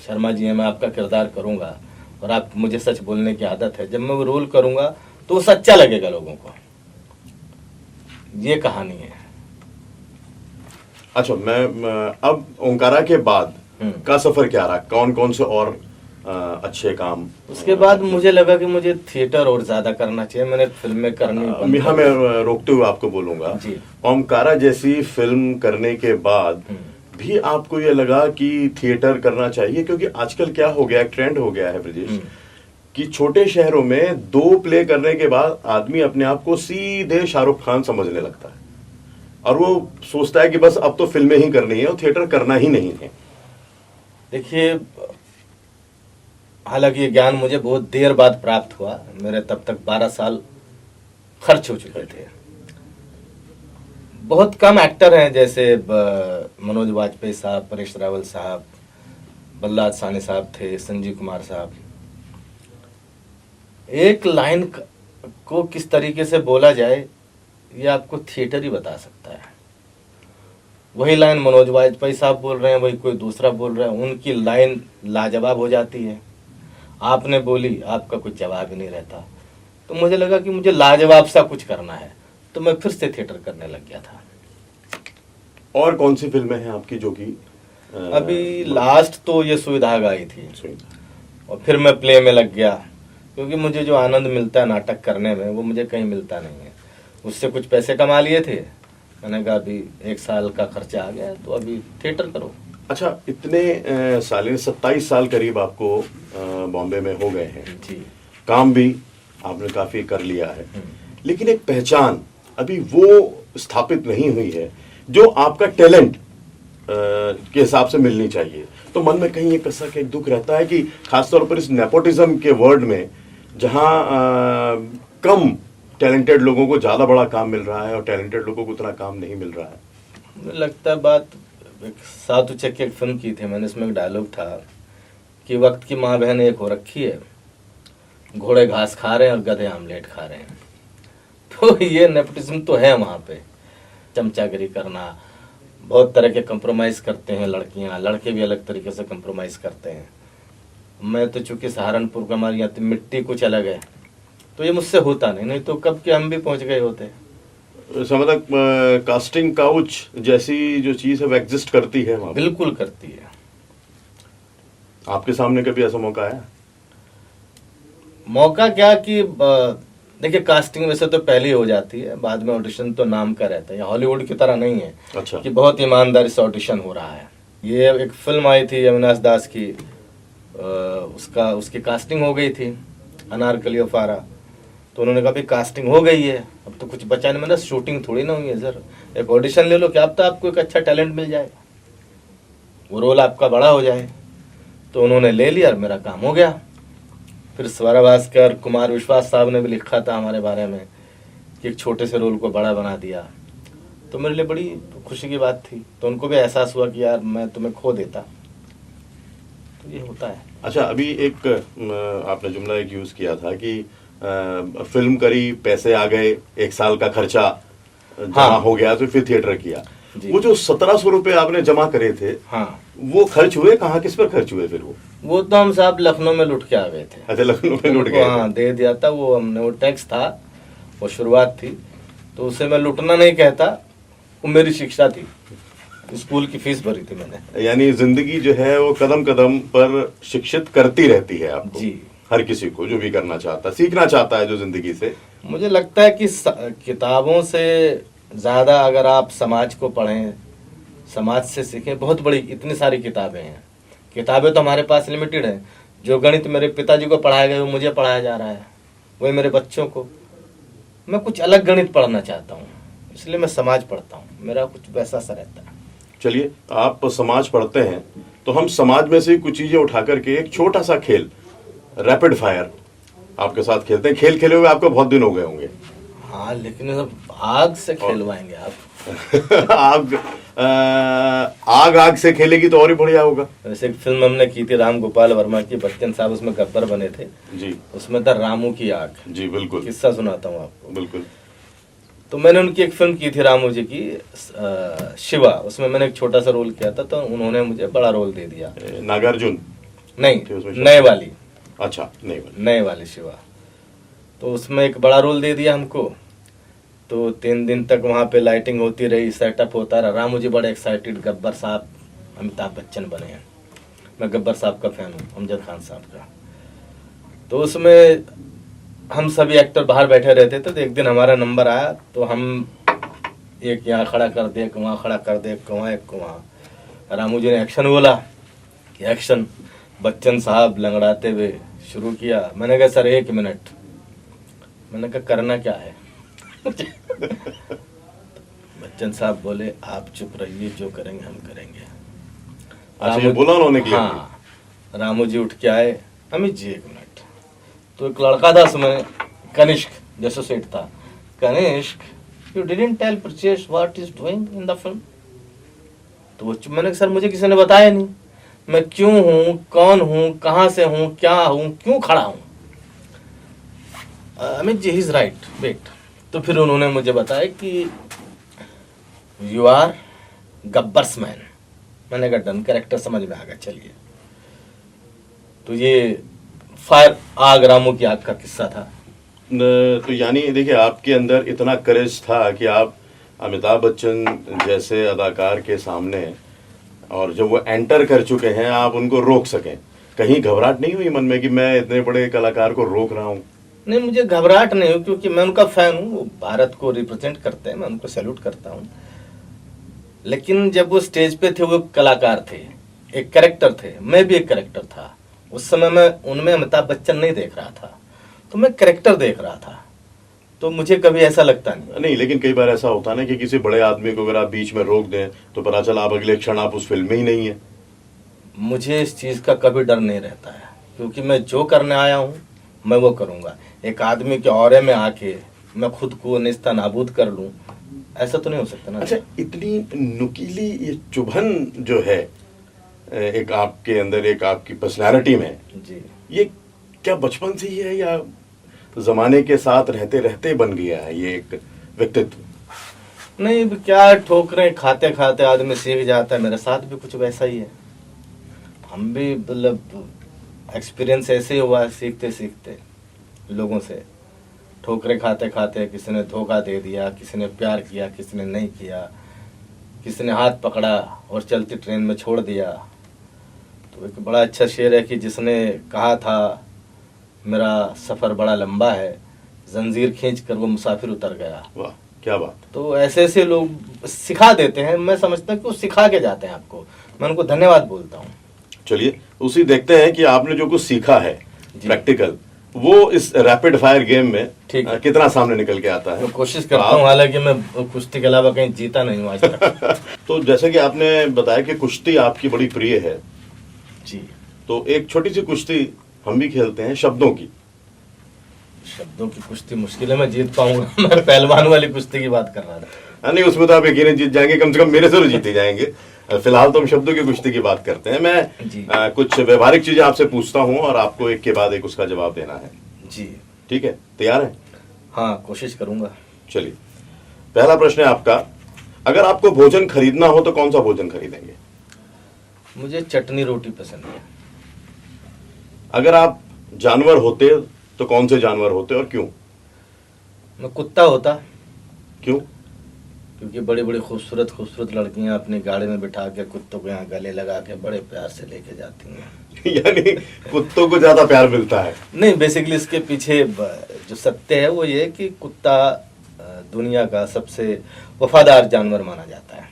शर्मा जी हैं, मैं आपका किरदार करूंगा और आप, मुझे सच बोलने की आदत है, जब मैं वो रोल करूंगा तो वो सच्चा लगेगा लोगों को। ये कहानी है। अच्छा, मैं अब ओंकारा के बाद का सफर क्या रहा? कौन कौन से और अच्छे काम? उसके बाद मुझे लगा कि मुझे थिएटर और ज्यादा करना चाहिए, मैंने फिल्में करनी। हाँ, मैं रोकते हुए आपको बोलूंगा, ओमकारा जैसी फिल्म करने के बाद भी आपको ये लगा कि थिएटर करना चाहिए? क्योंकि आजकल क्या हो गया, एक ट्रेंड हो गया है ब्रजेश, कि छोटे शहरों में 2 प्ले करने के बाद आदमी अपने आप को सीधे शाहरुख खान समझने लगता है, और वो सोचता है कि बस अब तो फिल्में ही करनी है और थिएटर करना ही नहीं है। देखिए, हालांकि ये ज्ञान मुझे बहुत देर बाद प्राप्त हुआ, मेरे तब तक 12 साल खर्च हो चुके थे। बहुत कम एक्टर हैं, जैसे मनोज वाजपेयी साहब, परेश रावल साहब, बल्लाद सानी साहब थे, संजीव कुमार साहब। एक लाइन को किस तरीके से बोला जाए ये आपको थिएटर ही बता सकता है। वही लाइन मनोज वाजपेयी साहब बोल रहे हैं, वही कोई दूसरा बोल रहा है, उनकी लाइन लाजवाब हो जाती है। आपने बोली, आपका कुछ जवाब ही नहीं रहता। तो मुझे लगा कि मुझे लाजवाब सा कुछ करना है, तो मैं फिर से थिएटर करने लग गया था। और कौन सी फिल्में हैं आपकी जो कि अभी लास्ट तो ये सुविधा आई थी, और फिर मैं प्ले में लग गया, क्योंकि मुझे जो आनंद मिलता है नाटक करने में वो मुझे कहीं मिलता नहीं है। उससे कुछ पैसे कमा लिए थे, मैंने कहा अभी 1 साल का खर्चा आ गया तो अभी थिएटर करो। अच्छा, इतने साल 27 साल करीब आपको बॉम्बे में हो गए हैं जी। काम भी आपने काफी कर लिया है, लेकिन एक पहचान अभी वो स्थापित नहीं हुई है जो आपका टैलेंट के हिसाब से मिलनी चाहिए। तो मन में कहीं एक ऐसा एक दुख रहता है कि खासतौर पर इस नेपोटिज्म के वर्ड में, जहां कम टैलेंटेड लोगों को ज्यादा बड़ा काम मिल रहा है और टैलेंटेड लोगों को उतना काम नहीं मिल रहा है। मुझे लगता है बात, एक सात उचक की एक फिल्म की थी मैंने, इसमें एक डायलॉग था कि वक्त की माँ बहन एक हो रखी है, घोड़े घास खा रहे हैं और गधे आमलेट खा रहे हैं। तो ये नेपोटिज्म तो है वहाँ पे, चमचागिरी करना, बहुत तरह के कंप्रोमाइज़ करते हैं लड़कियाँ, लड़के भी अलग तरीके से कंप्रोमाइज़ करते हैं। मैं तो चूंकि सहारनपुर का, हमारी यहाँ तो मिट्टी कुछ अलग है, तो ये मुझसे होता नहीं तो कब के हम भी पहुँच गए होते। मतलब कास्टिंग काउच जैसी जो चीज है वो एग्जिस्ट करती है वहाँ पे? बिल्कुल करती है। आपके सामने कभी ऐसा मौका आया? मौका क्या कि देखिए, कास्टिंग वैसे तो पहले ही हो जाती है, बाद में ऑडिशन तो नाम का रहता है। हॉलीवुड की तरह नहीं है। अच्छा। कि बहुत ईमानदारी से ऑडिशन हो रहा है। ये एक फिल्म आई थी अविनाश दास की, उसकी कास्टिंग हो गई थी, अनारकली और फारा। तो उन्होंने कहा भाई कास्टिंग हो गई है, अब तो कुछ बचा नहीं। मैंने शूटिंग थोड़ी ना हुई है सर, एक ऑडिशन ले लो, क्या अब तो आपको एक अच्छा टैलेंट मिल जाए, वो रोल आपका बड़ा हो जाए। तो उन्होंने ले लिया और मेरा काम हो गया। फिर स्वरा भास्कर, कुमार विश्वास साहब ने भी लिखा था हमारे बारे में कि एक छोटे से रोल को बड़ा बना दिया। तो मेरे लिए बड़ी खुशी की बात थी। तो उनको भी एहसास हुआ कि यार मैं तुम्हें खो देता। तो ये होता है। अच्छा, अभी एक आपने जुमला एक यूज किया था कि फिल्म करी, पैसे आ गए, 1 साल का खर्चा जमा हो गया, तो फिर थिएटर किया। वो जो 1700 रुपए आपने जमा करे थे, हाँ, वो खर्च हुए कहाँ, किस पर खर्च हुए फिर वो तो हम साहब लखनऊ में लुट के आ गए थे। अच्छा, लखनऊ में लुट गए? हाँ, दे दिया था वो हमने, वो टैक्स था, वो शुरुआत थी। तो उसे मैं लुटना नहीं कहता, वो मेरी शिक्षा थी, स्कूल की फीस भरी थी मैंने। यानी जिंदगी जो है वो कदम कदम पर शिक्षित करती रहती है आपको। जी। हर किसी को जो भी करना चाहता, सीखना चाहता है जो जिंदगी से। मुझे लगता है कि किताबों से ज्यादा अगर आप समाज को पढ़ें, समाज से सीखें। बहुत बड़ी इतनी सारी किताबें हैं। किताबें तो हमारे पास लिमिटेड हैं। जो गणित मेरे पिताजी को पढ़ाया गया वो मुझे पढ़ाया जा रहा है, वही मेरे बच्चों को। मैं कुछ अलग गणित पढ़ना चाहता हूँ, इसलिए मैं समाज पढ़ता हूँ। मेरा कुछ वैसा सा रहता है। चलिए, आप समाज पढ़ते हैं तो हम समाज में से कुछ चीजें उठा करके एक छोटा सा खेल, रैपिड फायर, आपके साथ खेलते हैं। खेल खेले हुए आपको बहुत दिन हो गए होंगे। हाँ, लेकिन आग से खेलवाएंगे आप। आग से खेलेगी तो और ही बढ़िया होगा। वैसे एक फिल्म हमने की थी राम गोपाल वर्मा की, बच्चन साहब उसमें गब्बर बने थे जी। उसमें था रामू की आग। जी बिल्कुल, किस्सा सुनाता हूँ आपको। बिल्कुल। तो मैंने उनकी एक फिल्म की थी रामू जी की, शिवा, उसमें मैंने एक छोटा सा रोल किया था। तो उन्होंने मुझे बड़ा रोल दे दिया। नागार्जुन? नहीं, नए वाली। अच्छा, नए वाली शिवा। तो उसमें एक बड़ा रोल दे दिया हमको। तो 3 दिन तक वहाँ पे लाइटिंग होती रही, सेटअप होता रहा। रामू जी बड़े एक्साइटेड, गब्बर साहब अमिताभ बच्चन बने हैं। मैं गब्बर साहब का फैन हूँ, अमजद खान साहब का। तो उसमें हम सभी एक्टर बाहर बैठे रहते थे। तो एक दिन हमारा नंबर आया, तो हम एक यहाँ खड़ा कर दे, एक वहाँ खड़ा कर दे, एक वहाँ एक वहाँ। रामू जी ने एक्शन बोला कि एक्शन। बच्चन साहब लंगड़ाते हुए शुरू किया। मैंने कहा सर 1 मिनट। मैंने कहा करना क्या है? बच्चन साहब बोले आप चुप रहिए, जो करेंगे हम करेंगे। अच्छा, ये बोला उन्होंने कि हाँ, रामू जी उठ के आए, अमित जी 1 मिनट। तो एक लड़का था उसमें, कनिष्क जो एसोसिएट था, Kanishk you didn't tell Prachesh what is doing in the film. तो मैंने कहा, सर मुझे किसी ने बताया नहीं, मैं क्यों हूँ, कौन हूँ, कहाँ से हूँ, क्या हूँ, क्यों खड़ा हूँ। Amit ji is right, wait. तो फिर उन्होंने मुझे बताया कि यू आर गब्बर्स मैन। मैंने कहा डन, कैरेक्टर समझ में आ गया, चलिए। तो ये फायर आग, रामू की आग का किस्सा था। तो यानी देखिए, आपके अंदर इतना करेज था कि आप अमिताभ बच्चन जैसे अदाकार के सामने, और जब वो एंटर कर चुके हैं, आप उनको रोक सकें। कहीं घबराहट नहीं हुई मन में कि मैं इतने बड़े कलाकार को रोक रहा हूँ? नहीं, मुझे घबराहट नहीं हुई, क्योंकि मैं उनका फैन हूँ, वो भारत को रिप्रेजेंट करते हैं, मैं उनको सैल्यूट करता हूँ। लेकिन जब वो स्टेज पे थे, वो कलाकार थे, एक कैरेक्टर थे, मैं भी एक कैरेक्टर था। उस समय मैं उनमें अमिताभ बच्चन नहीं देख रहा था, तो मैं कैरेक्टर देख रहा था, तो मुझे कभी ऐसा लगता नहीं। नहीं, लेकिन कई बार ऐसा होता है ना कि किसी बड़े आदमी को अगर आप बीच में रोक दें तो पता चला आप अगले क्षण आप उस फिल्म में ही नहीं है। मुझे इस चीज़ का कभी डर नहीं रहता है, क्योंकि मैं जो करने आया हूँ मैं वो करूँगा। एक आदमी के औरे में आके मैं खुद को निस्ता नाबूद कर लूँ, ऐसा तो नहीं हो सकता ना। अच्छा, इतनी नुकीली ये चुभन जो है एक आपके अंदर, एक आपकी पर्सनालिटी में, जी, ये क्या बचपन से ही है या जमाने के साथ रहते रहते बन गया है ये एक व्यक्तित्व? नहीं, क्या ठोकरें खाते खाते आदमी सीख जाता है। मेरे साथ भी कुछ वैसा ही है। हम भी मतलब एक्सपीरियंस ऐसे ही हुआ है, सीखते सीखते लोगों से, ठोकरें खाते खाते। किसी ने धोखा दे दिया, किसी ने प्यार किया, किसी ने नहीं किया, किसी ने हाथ पकड़ा और चलती ट्रेन में छोड़ दिया। तो एक बड़ा अच्छा शेर है कि जिसने कहा था मेरा सफ़र बड़ा लंबा है, जंजीर खींच कर वो मुसाफिर उतर गया। वाह, क्या बात। तो ऐसे ऐसे लोग सिखा देते हैं। मैं समझता हूँ कि वो सिखा के जाते हैं आपको, मैं उनको धन्यवाद बोलता हूँ। चलिए उसी देखते हैं कि आपने जो कुछ सीखा है प्रैक्टिकल, वो इस रैपिड फायर गेम में ठीक है। कितना सामने निकल के आता है। मैं कोशिश करता हूँ, हालांकि मैं कुश्ती के अलावा कहीं जीता नहीं हूँ आज तक। तो जैसे कि आपने बताया कि कुश्ती आपकी बड़ी प्रिय है, जी, तो एक छोटी सी कुश्ती हम भी खेलते हैं, शब्दों की। शब्दों की कुश्ती मुश्किल है, मैं जीत पाऊंगा। मैं पहलवान वाली कुश्ती की बात कर रहा था। नहीं, उसमें तो आप यकीनन जीत जाएंगे, कम से कम मेरे से तो जीते जाएंगे। फिलहाल तो हम शब्दों की कुश्ती की बात करते हैं। मैं कुछ व्यवहारिक चीजें आपसे पूछता हूँ और आपको एक के बाद एक उसका जवाब देना है। जी, ठीक है, तैयार है? हाँ, कोशिश करूंगा। चलिए, पहला प्रश्न है आपका, अगर आपको भोजन खरीदना हो तो कौन सा भोजन खरीदेंगे? मुझे चटनी रोटी पसंद है। अगर आप जानवर होते तो कौन से जानवर होते और क्यों? मैं कुत्ता होता। क्यों? क्योंकि बड़ी बड़ी खूबसूरत खूबसूरत लड़कियां अपनी गाड़ी में बिठा के कुत्तों को यहाँ गले लगा के बड़े प्यार से लेके जाती हैं। यानी कुत्तों को ज्यादा प्यार मिलता है? नहीं, बेसिकली इसके पीछे जो सत्य है वो ये है कि कुत्ता दुनिया का सबसे वफादार जानवर माना जाता है।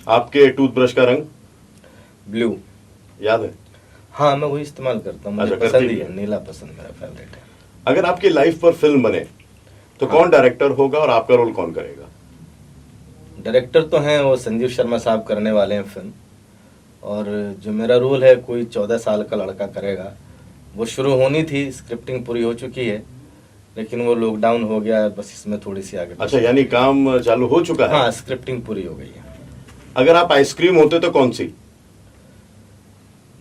आपके टूथब्रश का रंग? ब्लू। याद है? हाँ, मैं वही इस्तेमाल करता हूँ, मुझे अच्छा, पसंद ही है, नीला पसंद, मेरा फेवरेट है। अगर आपकी लाइफ पर फिल्म बने तो कौन डायरेक्टर होगा और आपका रोल कौन करेगा? डायरेक्टर तो हैं वो संजीव शर्मा साहब करने वाले हैं फिल्म, और जो मेरा रोल है कोई 14 साल का लड़का करेगा। वो शुरू होनी थी, स्क्रिप्टिंग पूरी हो चुकी है, लेकिन वो लॉकडाउन हो गया, बस इसमें थोड़ी सी आगे। अच्छा, यानी काम चालू हो चुका है? हाँ, स्क्रिप्टिंग पूरी हो गई है। अगर आप आइसक्रीम होते तो कौन सी?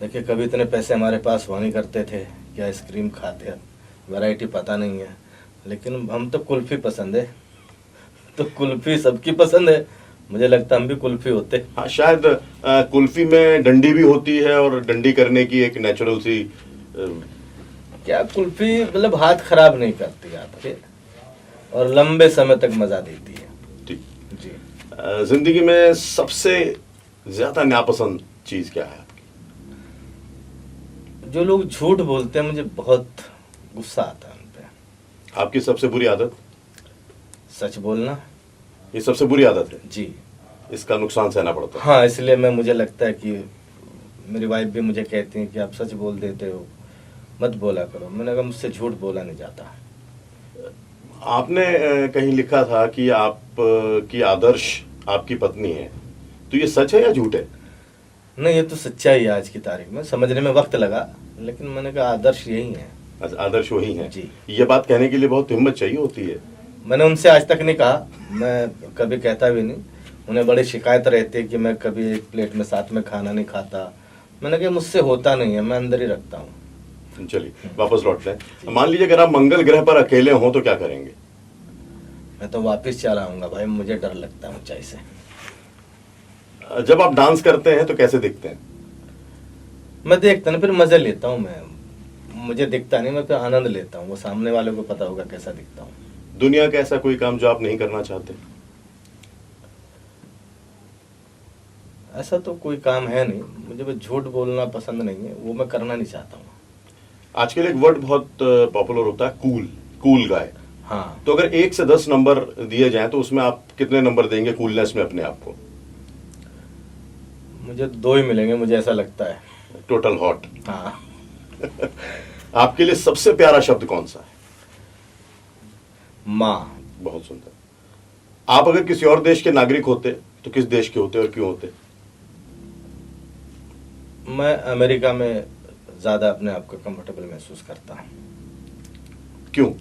देखिए, कभी इतने पैसे हमारे पास हुआ नहीं करते थे कि आइसक्रीम खाते, वैरायटी पता नहीं है, लेकिन हम तो कुल्फी पसंद है। तो कुल्फी सबकी पसंद है, मुझे लगता है हम भी कुल्फी होते। हाँ, शायद कुल्फी में डंडी भी होती है और डंडी करने की एक नेचुरल सी क्या कुल्फी मतलब हाथ खराब नहीं करती आपके, और लंबे समय तक मजा देती है। ठीक। जी, जिंदगी में सबसे ज्यादा नापसंद चीज क्या है? जो लोग झूठ बोलते हैं, मुझे बहुत गुस्सा आता है उन पे। आपकी सबसे बुरी आदत? सच बोलना। ये सबसे बुरी आदत है? जी, इसका नुकसान सहना पड़ता है? हाँ, इसलिए मुझे लगता है कि मेरी वाइफ भी मुझे कहती है कि आप सच बोल देते हो, मत बोला करो। मैंने कहा मुझसे झूठ बोला नहीं जाता। आपने कहीं लिखा था कि आप की आदर्श आपकी पत्नी है, तो ये सच है या झूठ है? नहीं, ये तो सच्चाई है। आज की तारीख में समझने में वक्त लगा, लेकिन मैंने कहा आदर्श यही है। आदर्श वही है जी। ये बात कहने के लिए बहुत हिम्मत चाहिए होती है। मैंने उनसे आज तक नहीं कहा, मैं कभी कहता भी नहीं। उन्हें बड़ी शिकायत रहती है कि मैं कभी एक प्लेट में साथ में खाना नहीं खाता। मैंने कहा मुझसे होता नहीं है, मैं अंदर ही रखता हूँ। चलिए वापस लौटते हैं। मान लीजिए अगर आप मंगल ग्रह पर अकेले हों तो क्या करेंगे? मैं तो वापस चला आऊंगा भाई, मुझे डर लगता है ऊंचाई से। जब आप डांस करते हैं तो कैसे दिखते हैं? मैं देखता ना, फिर मजे लेता हूँ मैं। मुझे दिखता नहीं, मैं फिर आनंद लेता हूँ। वो सामने वाले को पता होगा कैसा दिखता हूँ। दुनिया का ऐसा कोई काम जो आप नहीं करना चाहते? ऐसा तो कोई काम है नहीं। मुझे बस झूठ बोलना पसंद नहीं है, वो मैं करना नहीं चाहता हूँ। आजकल एक वर्ड बहुत पॉपुलर होता है, कूल, कूल गाय। हाँ, तो अगर 1 से 10 नंबर दिए जाएं तो उसमें आप कितने नंबर देंगे कूलनेस में अपने आप को? मुझे 2 ही मिलेंगे, मुझे ऐसा लगता है। Total hot. हाँ, आपके लिए सबसे प्यारा शब्द कौन सा है? माँ। बहुत सुंदर। आप अगर किसी और देश के नागरिक होते तो किस देश के होते और क्यों होते? मैं अमेरिका में ज्यादा अपने आप को कंफर्टेबल महसूस करता हूँ। क्यों?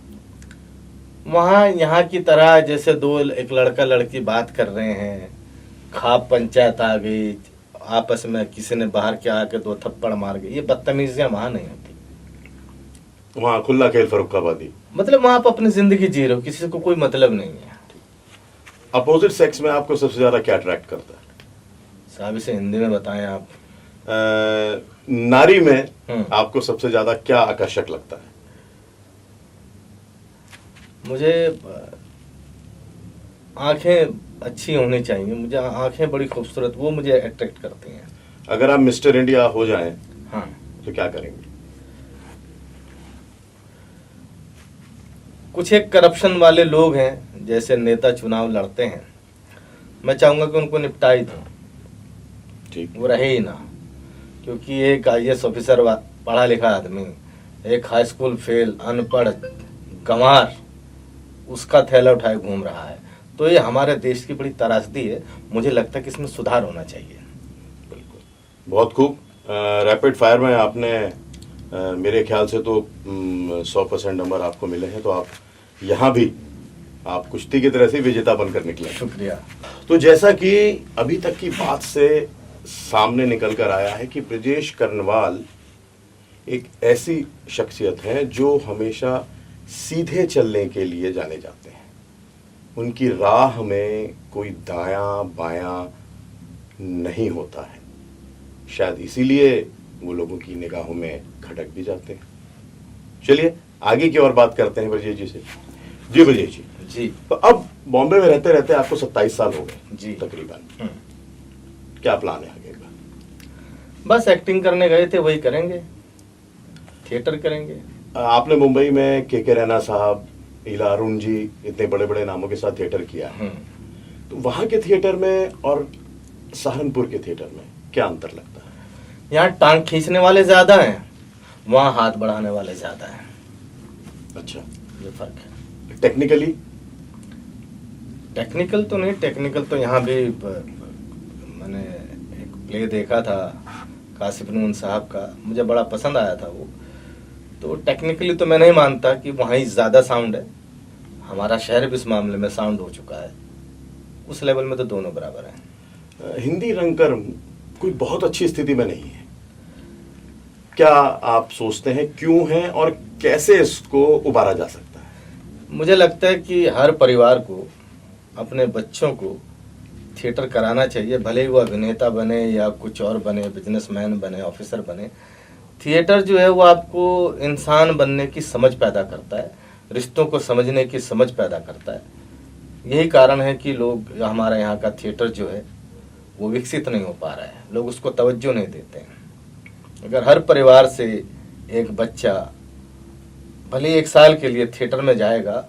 वहाँ यहाँ की तरह जैसे एक लड़का लड़की बात कर रहे हैं, खाप पंचायत आ गई, आपस में किसी ने बाहर के आके 2 थप्पड़ मार गए, ये बदतमीजियां वहाँ नहीं होती। वहां खुला खेल फरुखाबादी। मतलब वहाँ आप अपनी जिंदगी जी रहे हो, किसी को कोई मतलब नहीं है। अपोजिट सेक्स में आपको सबसे ज्यादा क्या अट्रैक्ट करता है? साहब इसे हिंदी में बताएं आप। नारी में आपको सबसे ज्यादा क्या आकर्षक लगता है? मुझे आंखें अच्छी होनी चाहिए। मुझे आंखें बड़ी खूबसूरत, वो मुझे अट्रैक्ट करती हैं। अगर आप मिस्टर इंडिया हो जाएं हाँ, तो क्या करेंगे? कुछ एक करप्शन वाले लोग हैं, जैसे नेता चुनाव लड़ते हैं, मैं चाहूंगा कि उनको निपटा ही दो, ठीक। वो रहे ही ना। क्योंकि एक IAS ऑफिसर पढ़ा लिखा आदमी, एक हाई स्कूल फेल अनपढ़ गंवार उसका थैला उठाए घूम रहा है, तो ये हमारे देश की बड़ी त्रासदी है। मुझे लगता है कि इसमें सुधार होना चाहिए। बिल्कुल, बहुत खूब। रैपिड फायर में आपने मेरे ख्याल से तो 100% नंबर आपको मिले हैं, तो आप यहाँ भी आप कुश्ती की तरह से विजेता बनकर निकले। शुक्रिया। तो जैसा कि अभी तक की बात से सामने निकल कर आया है कि ब्रजेश कर्णवाल एक ऐसी शख्सियत है जो हमेशा सीधे चलने के लिए जाने जाते हैं। उनकी राह में कोई दायां बायां नहीं होता है। शायद इसीलिए वो लोगों की निगाहों में खटक भी जाते हैं। चलिए आगे की और बात करते हैं ब्रजेश जी से। जी ब्रजेश जी, जी तो अब बॉम्बे में रहते रहते आपको 27 साल हो गए जी तकरीबन। क्या प्लान है आगे का? बस एक्टिंग करने गए थे, वही करेंगे, थिएटर करेंगे। आपने मुंबई में के रैना साहब, ईला अरुण जी, इतने बड़े बड़े नामों के साथ थिएटर किया है। तो वहां के थिएटर में और सहारनपुर के थिएटर में क्या अंतर लगता है? यहाँ टांग खींचने वाले ज्यादा हैं, वहाँ हाथ बढ़ाने वाले ज्यादा हैं। अच्छा, ये फर्क है। टेक्निकली? टेक्निकल तो नहीं, टेक्निकल तो यहाँ भी मैंने एक प्ले देखा था कासिफ नून साहब का, मुझे बड़ा पसंद आया था वो। तो टेक्निकली तो मैं नहीं मानता कि वहाँ ही ज़्यादा साउंड है। हमारा शहर भी इस मामले में साउंड हो चुका है, उस लेवल में तो दोनों बराबर हैं। हिंदी रंगकर्म कोई बहुत अच्छी स्थिति में नहीं है, क्या आप सोचते हैं क्यों है और कैसे इसको उबारा जा सकता है? मुझे लगता है कि हर परिवार को अपने बच्चों को थिएटर कराना चाहिए, भले ही वो अभिनेता बने या कुछ और बने, बिजनेसमैन बने, ऑफिसर बने। थिएटर जो है वो आपको इंसान बनने की समझ पैदा करता है, रिश्तों को समझने की समझ पैदा करता है। यही कारण है कि लोग, हमारे यहाँ का थिएटर जो है वो विकसित नहीं हो पा रहा है, लोग उसको तवज्जो नहीं देते हैं। अगर हर परिवार से एक बच्चा भले 1 साल के लिए थिएटर में जाएगा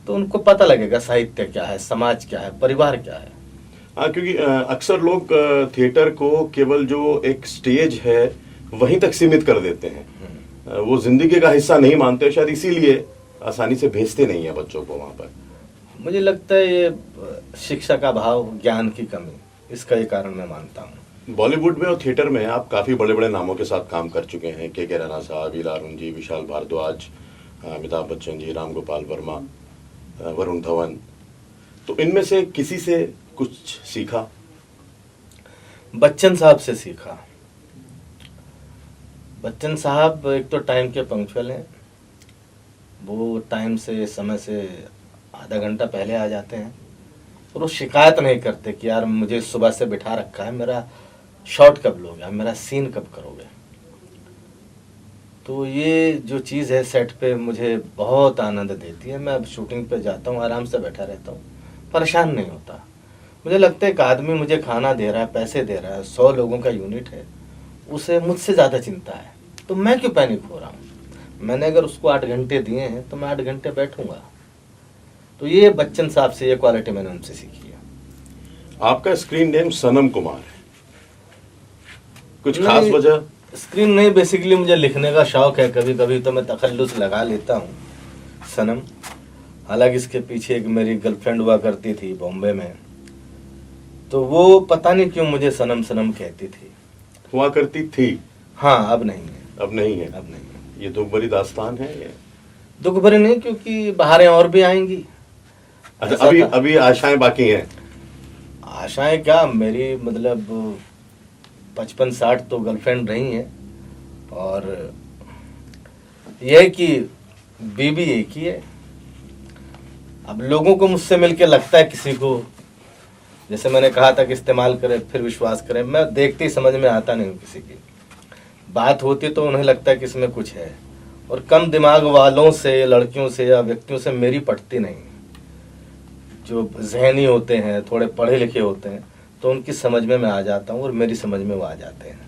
तो उनको पता लगेगा साहित्य क्या है, समाज क्या है, परिवार क्या है। हाँ, क्योंकि अक्सर लोग थिएटर को केवल जो एक स्टेज है वहीं तक सीमित कर देते हैं, वो जिंदगी का हिस्सा नहीं मानते, शायद इसीलिए आसानी से भेजते नहीं है बच्चों को वहां पर। मुझे लगता है ये शिक्षा का अभाव, ज्ञान की कमी, इसका ये कारण मैं मानता हूँ। बॉलीवुड में और थिएटर में आप काफी बड़े बड़े नामों के साथ काम कर चुके हैं, के रैना साहब, ईला अरुण जी, विशाल भारद्वाज, अमिताभ बच्चन जी, राम गोपाल वर्मा, वरुण धवन। तो इनमें से किसी से कुछ सीखा? बच्चन साहब से सीखा। बच्चन साहब एक तो टाइम के पंक्चुअल हैं, वो टाइम से, समय से आधा घंटा पहले आ जाते हैं और वो शिकायत नहीं करते कि यार मुझे सुबह से बिठा रखा है, मेरा शॉट कब लोगे, मेरा सीन कब करोगे। तो ये जो चीज़ है सेट पे मुझे बहुत आनंद देती है। मैं अब शूटिंग पे जाता हूँ, आराम से बैठा रहता हूँ, परेशान नहीं होता। मुझे लगता है एक आदमी मुझे खाना दे रहा है, पैसे दे रहा है, 100 लोगों का यूनिट है, उसे मुझसे ज़्यादा चिंता है, तो मैं क्यों पैनिक हो रहा हूँ। मैंने अगर उसको 8 घंटे दिए हैं तो मैं 8 घंटे बैठूंगा। तो ये बच्चन साहब से ये क्वालिटी मैंने उनसे सीखी है। आपका स्क्रीन नेम सनम कुमार है, कुछ खास वजह? स्क्रीन नहीं, बेसिकली मुझे लिखने का शौक है, कभी कभी तो मैं तखल्लुस लगा लेता हूँ सनम। हालांकि इसके पीछे एक मेरी गर्लफ्रेंड हुआ करती थी बॉम्बे में, तो वो पता नहीं क्यों मुझे सनम सनम कहती थी। हुआ करती थी? हाँ, अब नहीं है। अब नहीं है? अब नहीं है। ये दुख भरी दास्तान है ये? दुख भरी नहीं, क्योंकि बहारें और भी आएंगी। अच्छा, अभी आशाएं बाकी हैं? आशाएं क्या, मेरी मतलब 55-60 तो गर्लफ्रेंड रही हैं, और यह कि बीबी एक ही है। अब लोगों को मुझसे मिलके लगता है, किसी को जैसे मैंने कहा था कि इस्तेमाल करें फिर विश्वास करें, मैं देखते ही समझ में आता नहीं हूँ। किसी की बात होती तो उन्हें लगता है कि इसमें कुछ है, और कम दिमाग वालों से, लड़कियों से या व्यक्तियों से मेरी पटती नहीं। जो जहनी होते हैं, थोड़े पढ़े लिखे होते हैं, तो उनकी समझ में मैं आ जाता हूँ और मेरी समझ में वो आ जाते हैं,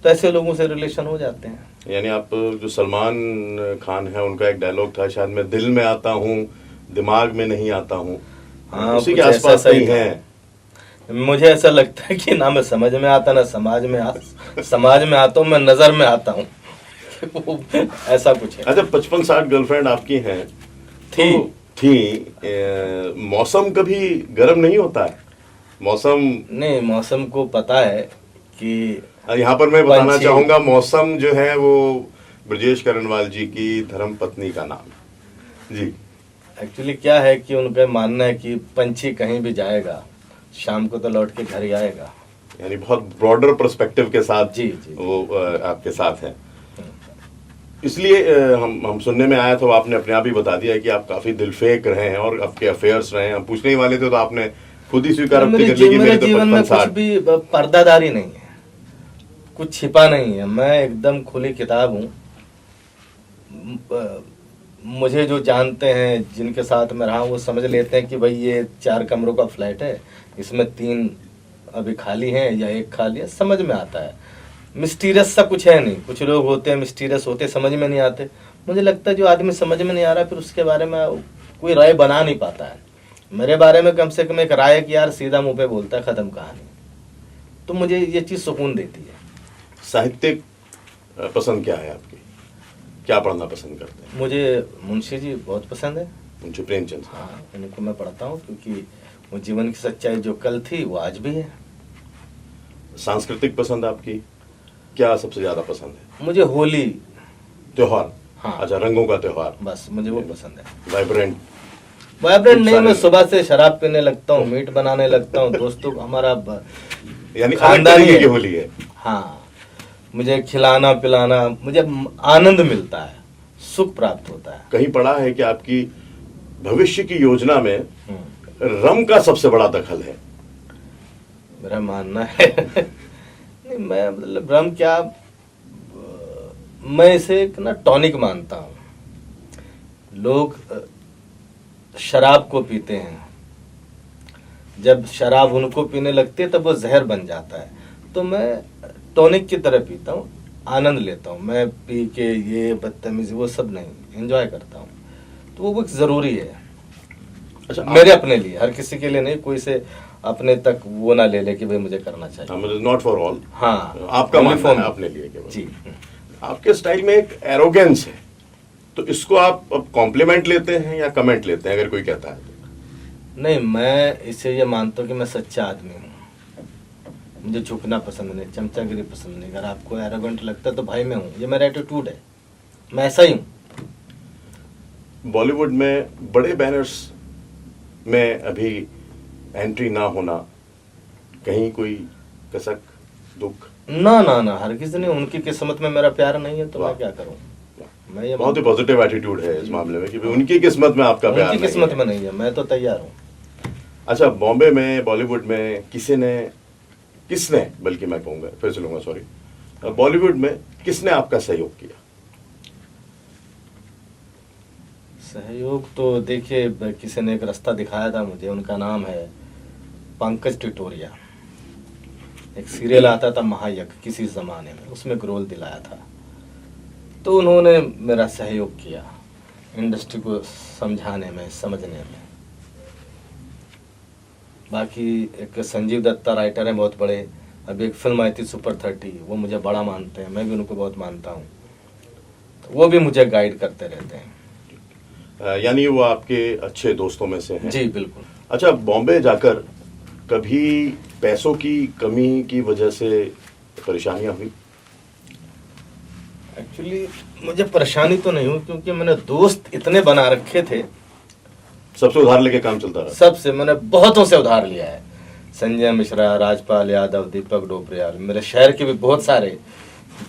तो ऐसे लोगों से रिलेशन हो जाते हैं। यानी आप, जो सलमान खान है, उनका एक डायलॉग था शायद, मैं दिल में आता हूँ दिमाग में नहीं आता हूँ। हाँ, उसी के कुछ आसपास ऐसा ही कहीं है। मुझे ऐसा लगता है कि ना मैं समझ में आता, ना समाज में आता हूँ, मैं नजर में आता हूँ। ऐसा कुछ है। अच्छा, 55-60 गर्लफ्रेंड आपकी हैं? थी। मौसम कभी गर्म नहीं होता है? मौसम नहीं, मौसम को पता है कि यहाँ पर मैं बताना चाहूंगा, मौसम जो है वो ब्रजेश करणवाल जी की धर्म पत्नी का नाम है जी। एक्चुअली क्या है कि उनका मानना है कि पंछी कहीं भी जाएगा, शाम को तो लौट के घर ही आएगा। यानी बहुत ब्रॉडर पर्सपेक्टिव के साथ जी। वो आपके साथ हैं। इसलिए हम सुनने में आया, तो आपने अपने आप ही बता दिया कि आप काफी दिलफेक रहे हैं और आपके अफेयर्स रहे हैं। हम पूछने ही वाले थे तो आपने खुद ही स्वीकारोक्ति कर ली कि मेरे तो जीवन में कुछ 55-60। भी पर्दादारी नहीं है, कुछ छिपा नहीं है, मैं एकदम खुली किताब हूँ। मुझे जो जानते हैं, जिनके साथ मैं रहा हूँ, वो समझ लेते हैं कि भाई ये 4 कमरों का फ्लैट है, इसमें 3 अभी खाली हैं या 1 खाली है, समझ में आता है। मिस्टीरियस सा कुछ है नहीं। कुछ लोग होते हैं मिस्टीरियस होते, समझ में नहीं आते। मुझे लगता है जो आदमी समझ में नहीं आ रहा, फिर उसके बारे में कोई राय बना नहीं पाता है। मेरे बारे में कम से कम एक राय कि यार सीधा मुंह पे बोलता है, खत्म कहानी। तो मुझे ये चीज़ सुकून देती है। साहित्यिक पसंद क्या है आपकी? क्या पढ़ना पसंद करते हैं? मुझे मुंशी जी बहुत पसंद है। मुंशी प्रेमचंद? हाँ, उनको मैं पढ़ता हूँ, क्योंकि वो जीवन की सच्चाई जो कल थी वो आज भी है। सांस्कृतिक पसंद आपकी क्या सबसे ज्यादा पसंद है? मुझे होली त्योहार। हाँ। अच्छा, रंगों का त्योहार, बस मुझे वो पसंद है। वाइब्रेंट नहीं, मैं सुबह से शराब पीने लगता हूँ, मीट बनाने लगता हूँ। दोस्तों, हमारा यानी खानदानी की होली है। हाँ, मुझे खिलाना पिलाना, मुझे आनंद मिलता है, सुख प्राप्त होता है। कहीं पढ़ा है कि आपकी भविष्य की योजना में रम का सबसे बड़ा दखल है? मेरा मानना है नहीं, मैं मतलब रम क्या, मैं इसे एक ना टॉनिक मानता हूँ। लोग शराब को पीते हैं, जब शराब उनको पीने लगती है तब वो जहर बन जाता है। तो मैं टॉनिक की तरह पीता हूँ, आनंद लेता हूँ। मैं पी के ये बदतमीजी वो सब नहीं, एंजॉय करता हूँ। तो वो बहुत ज़रूरी है। अच्छा, मेरे अपने लिए, हर किसी के लिए नहीं। कोई से अपने तक वो ना ले ले कि भाई मुझे करना चाहिए। Not for all. हाँ, आपका मानना है अपने लिए केवल। जी। आपके स्टाइल में एक एरोगेंस है, तो इसको आप अब कॉम्प्लीमेंट लेते हैं या कमेंट लेते हैं अगर कोई कहता है तो? नहीं, मैं इसे ये मानता हूँ कि मैं सच्चा आदमी हूँ। मुझे झुकना पसंद नहीं, चमचागिरी पसंद नहीं। अगर आपको एरोगेंट लगता है तो भाई मैं हूँ, ये मेरा एटीट्यूड है, मैं ऐसा ही हूँ। बॉलीवुड में बड़े बैनर्स में अभी एंट्री ना होना, कहीं कोई कसक दुख? ना ना ना, हरगिज नहीं। उनकी किस्मत में मेरा प्यार नहीं है तो मैं क्या करूँ। मैं ये बहुत ही पॉजिटिव एटीट्यूड है इस मामले में कि भाई उनकी किस्मत में आपका प्यार उनकी नहीं किस्मत है। में नहीं है, मैं तो तैयार हूँ। अच्छा, बॉम्बे में बॉलीवुड में किसने बल्कि मैं कहूँगा, फिर से लूँगा सॉरी, बॉलीवुड में किसने आपका सहयोग किया? सहयोग तो देखिए, किसी ने एक रास्ता दिखाया था मुझे, उनका नाम है पंकज टिटोरिया। एक सीरियल आता था महायज्ञ किसी ज़माने में, उसमें एक रोल दिलाया था, तो उन्होंने मेरा सहयोग किया इंडस्ट्री को समझाने में, समझने में। बाकी एक संजीव दत्ता राइटर हैं बहुत बड़े, अभी एक फिल्म आई थी सुपर 30, वो मुझे बड़ा मानते हैं, मैं भी उनको बहुत मानता हूँ, तो वो भी मुझे गाइड करते रहते हैं। यानी वो आपके अच्छे दोस्तों में से हैं? जी बिल्कुल। अच्छा, बॉम्बे जाकर कभी पैसों की कमी की वजह से परेशानियां हुई? एक्चुअली मुझे परेशानी तो नहीं हुई, क्योंकि मैंने दोस्त इतने बना रखे थे, सबसे उधार लेके काम चलता रहा? सबसे मैंने बहुतों से उधार लिया है। संजय मिश्रा, राजपाल यादव, दीपक डोबरियाल, मेरे शहर के भी बहुत सारे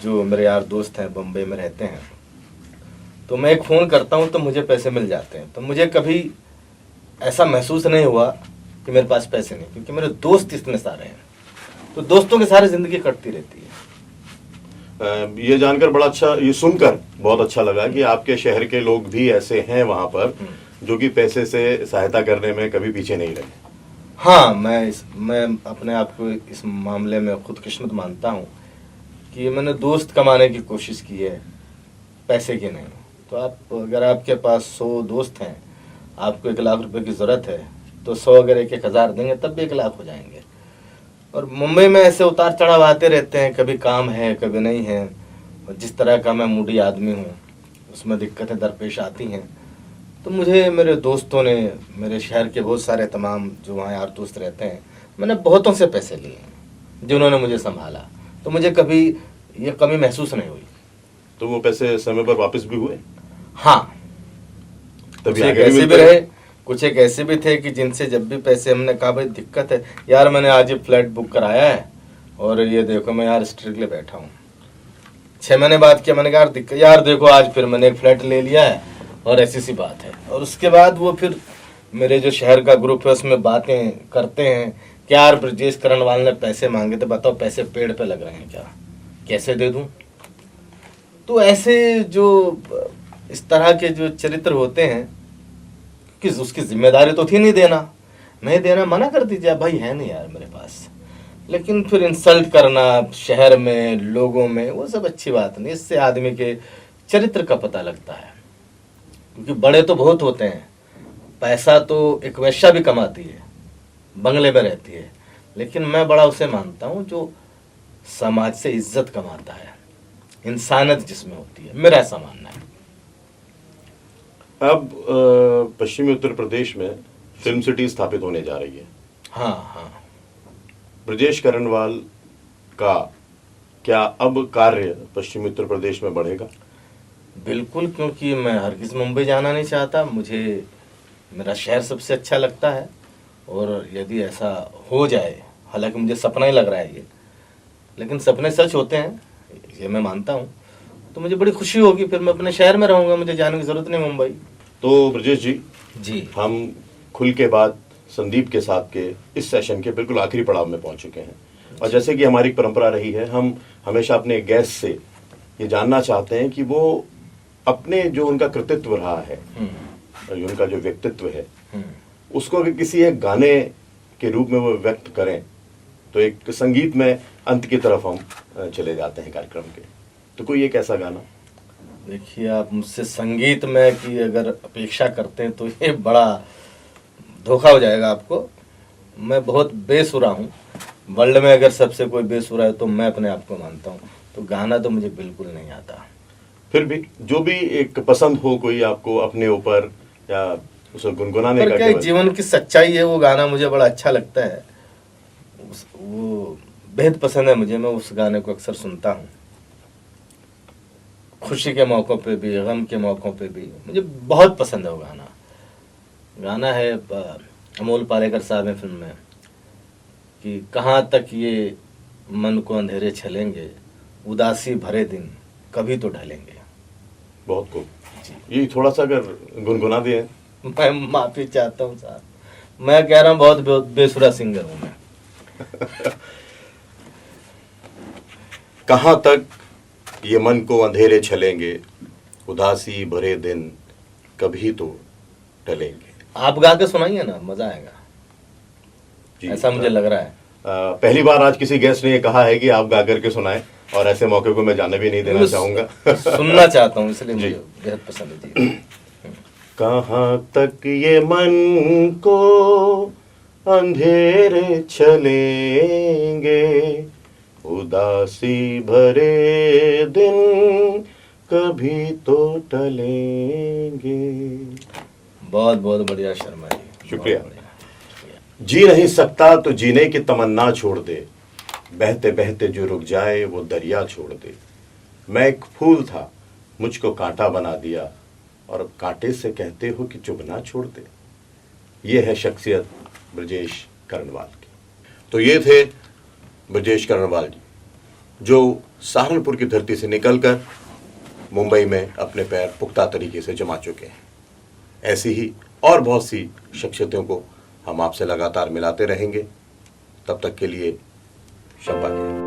जो मेरे यार दोस्त हैं बम्बई में रहते हैं, तो मैं एक फ़ोन करता हूँ तो मुझे पैसे मिल जाते हैं। तो मुझे कभी ऐसा महसूस नहीं हुआ कि मेरे पास पैसे नहीं, क्योंकि मेरे दोस्त इतने सारे हैं, तो दोस्तों के सारे ज़िंदगी कटती रहती है। ये जानकर बड़ा अच्छा, ये सुनकर बहुत अच्छा लगा कि आपके शहर के लोग भी ऐसे हैं वहां पर जो कि पैसे से सहायता करने में कभी पीछे नहीं रहे। हाँ, मैं अपने आप को इस मामले में खुदकिस्मत मानता हूँ कि मैंने दोस्त कमाने की कोशिश की है, पैसे की नहीं। तो आप अगर आपके पास 100 दोस्त हैं, आपको 1 लाख रुपए की ज़रूरत है, तो 100 अगर 1,000 देंगे तब भी 1 लाख हो जाएंगे। और मुंबई में ऐसे उतार चढ़ाव आते रहते हैं, कभी काम है कभी नहीं है, और जिस तरह का मैं मूडी आदमी हूँ उसमें दिक्कतें दरपेश आती हैं। तो मुझे मेरे दोस्तों ने, मेरे शहर के बहुत सारे तमाम जो वहाँ यार दोस्त रहते हैं, मैंने बहुतों से पैसे लिए हैं जिन्होंने मुझे संभाला, तो मुझे कभी ये कमी महसूस नहीं हुई। तो वो पैसे समय पर वापस भी हुए? हाँ, तभी कुछ एक आगे ऐसे भी मिलते रहे, कुछ एक ऐसे भी थे कि जिनसे जब भी पैसे, हमने कहा भाई दिक्कत है यार, मैंने आज ही फ्लैट बुक कराया है और ये देखो मैं यार स्ट्रिक्टली बैठा हूँ। 6 महीने बाद किया, मैंने कहा यार देखो आज फिर मैंने एक फ्लैट ले लिया है और ऐसी सी बात है। और उसके बाद वो फिर मेरे जो शहर का ग्रुप है उसमें बातें करते हैं कि यार ब्रजेश करणवाल ने पैसे मांगे थे, बताओ पैसे पेड़ पे लग रहे हैं क्या, कैसे दे दूं। तो ऐसे जो इस तरह के जो चरित्र होते हैं, कि उसकी जिम्मेदारी तो थी नहीं देना, मैं देना मना कर दीजिए, भाई है नहीं यार मेरे पास। लेकिन फिर इंसल्ट करना शहर में लोगों में, वो सब अच्छी बात नहीं। इससे आदमी के चरित्र का पता लगता है, क्योंकि बड़े तो बहुत होते हैं, पैसा तो एक वैश्या भी कमाती है, बंगले में रहती है, लेकिन मैं बड़ा उसे मानता हूँ जो समाज से इज्जत कमाता है, इंसानियत जिसमें होती है, मेरा ऐसा मानना है। अब पश्चिमी उत्तर प्रदेश में फिल्म सिटी स्थापित होने जा रही है। हाँ हाँ, ब्रजेश करणवाल का क्या अब कार्य पश्चिमी उत्तर प्रदेश में बढ़ेगा? बिल्कुल, क्योंकि मैं हरगिज मुंबई जाना नहीं चाहता, मुझे मेरा शहर सबसे अच्छा लगता है। और यदि ऐसा हो जाए, हालांकि मुझे सपना ही लग रहा है ये, लेकिन सपने सच होते हैं ये मैं मानता हूँ, तो मुझे बड़ी खुशी होगी, फिर मैं अपने शहर में रहूँगा, मुझे जाने की ज़रूरत नहीं मुंबई। तो ब्रजेश जी, हम खुल के बाद संदीप के साथ के इस सेशन के बिल्कुल आखिरी पड़ाव में पहुंच चुके हैं, और जैसे कि हमारी परंपरा रही है, हम हमेशा अपने गेस्ट से ये जानना चाहते हैं कि वो अपने जो उनका कृतित्व रहा है, जो उनका जो व्यक्तित्व है, उसको अगर किसी एक गाने के रूप में वो व्यक्त करें, तो एक संगीत में अंत की तरफ हम चले जाते हैं कार्यक्रम के। तो कोई एक ऐसा गाना? देखिए, आप मुझसे संगीत में की अगर अपेक्षा करते हैं तो ये बड़ा धोखा हो जाएगा आपको। मैं बहुत बेसुरा हूँ, वर्ल्ड में अगर सबसे कोई बेसुरा है तो मैं अपने आप को मानता हूँ। तो गाना तो मुझे बिल्कुल नहीं आता। फिर भी जो भी एक पसंद हो कोई आपको अपने ऊपर, या उसे गुनगुनाने पर का क्या केवल? जीवन की सच्चाई है, वो गाना मुझे बड़ा अच्छा लगता है। वो बेहद पसंद है मुझे, मैं उस गाने को अक्सर सुनता हूँ, खुशी के मौक़ों पे भी, गम के मौक़ों पे भी, मुझे बहुत पसंद है वो गाना। गाना है अमोल पालेकर साहब हैं फिल्म में कि कहाँ तक ये मन को अंधेरे छलेंगे, उदासी भरे दिन कभी तो ढलेंगे। बहुत खूब। ये थोड़ा सा अगर गुनगुना दिए। मैं माफी चाहता हूँ साहब, मैं कह रहा हूँ बहुत बेसुरा सिंगर हूँ मैं। कहाँ तक ये मन को अंधेरे छलेंगे, उदासी भरे दिन कभी तो टलेंगे। आप गा के सुनाइए ना, मजा आएगा जी, ऐसा मुझे लग रहा है। पहली बार आज किसी गेस्ट ने ये कहा है कि आप गा करके सुनाएं, और ऐसे मौके को मैं जाने भी नहीं देना चाहूंगा। सुनना चाहता हूँ, इसलिए मुझे बेहद पसंद है जी। कहाँ तक ये मन को अंधेरे चलेंगे, उदासी भरे दिन कभी तो टलेंगे। बहुत बहुत बढ़िया शर्मा जी, शुक्रिया। बहुत बढ़िया। जी नहीं सकता तो जीने की तमन्ना छोड़ दे, बहते बहते जो रुक जाए वो दरिया छोड़ दे। मैं एक फूल था, मुझको कांटा बना दिया, और अब कांटे से कहते हो कि चुभना छोड़ दे। ये है शख्सियत ब्रजेश कर्णवाल की। तो ये थे ब्रजेश कर्णवाल जी, जो सहारनपुर की धरती से निकलकर मुंबई में अपने पैर पुख्ता तरीके से जमा चुके हैं। ऐसी ही और बहुत सी शख्सियतों को हम आपसे लगातार मिलाते रहेंगे। तब तक के लिए शब्बा खैर।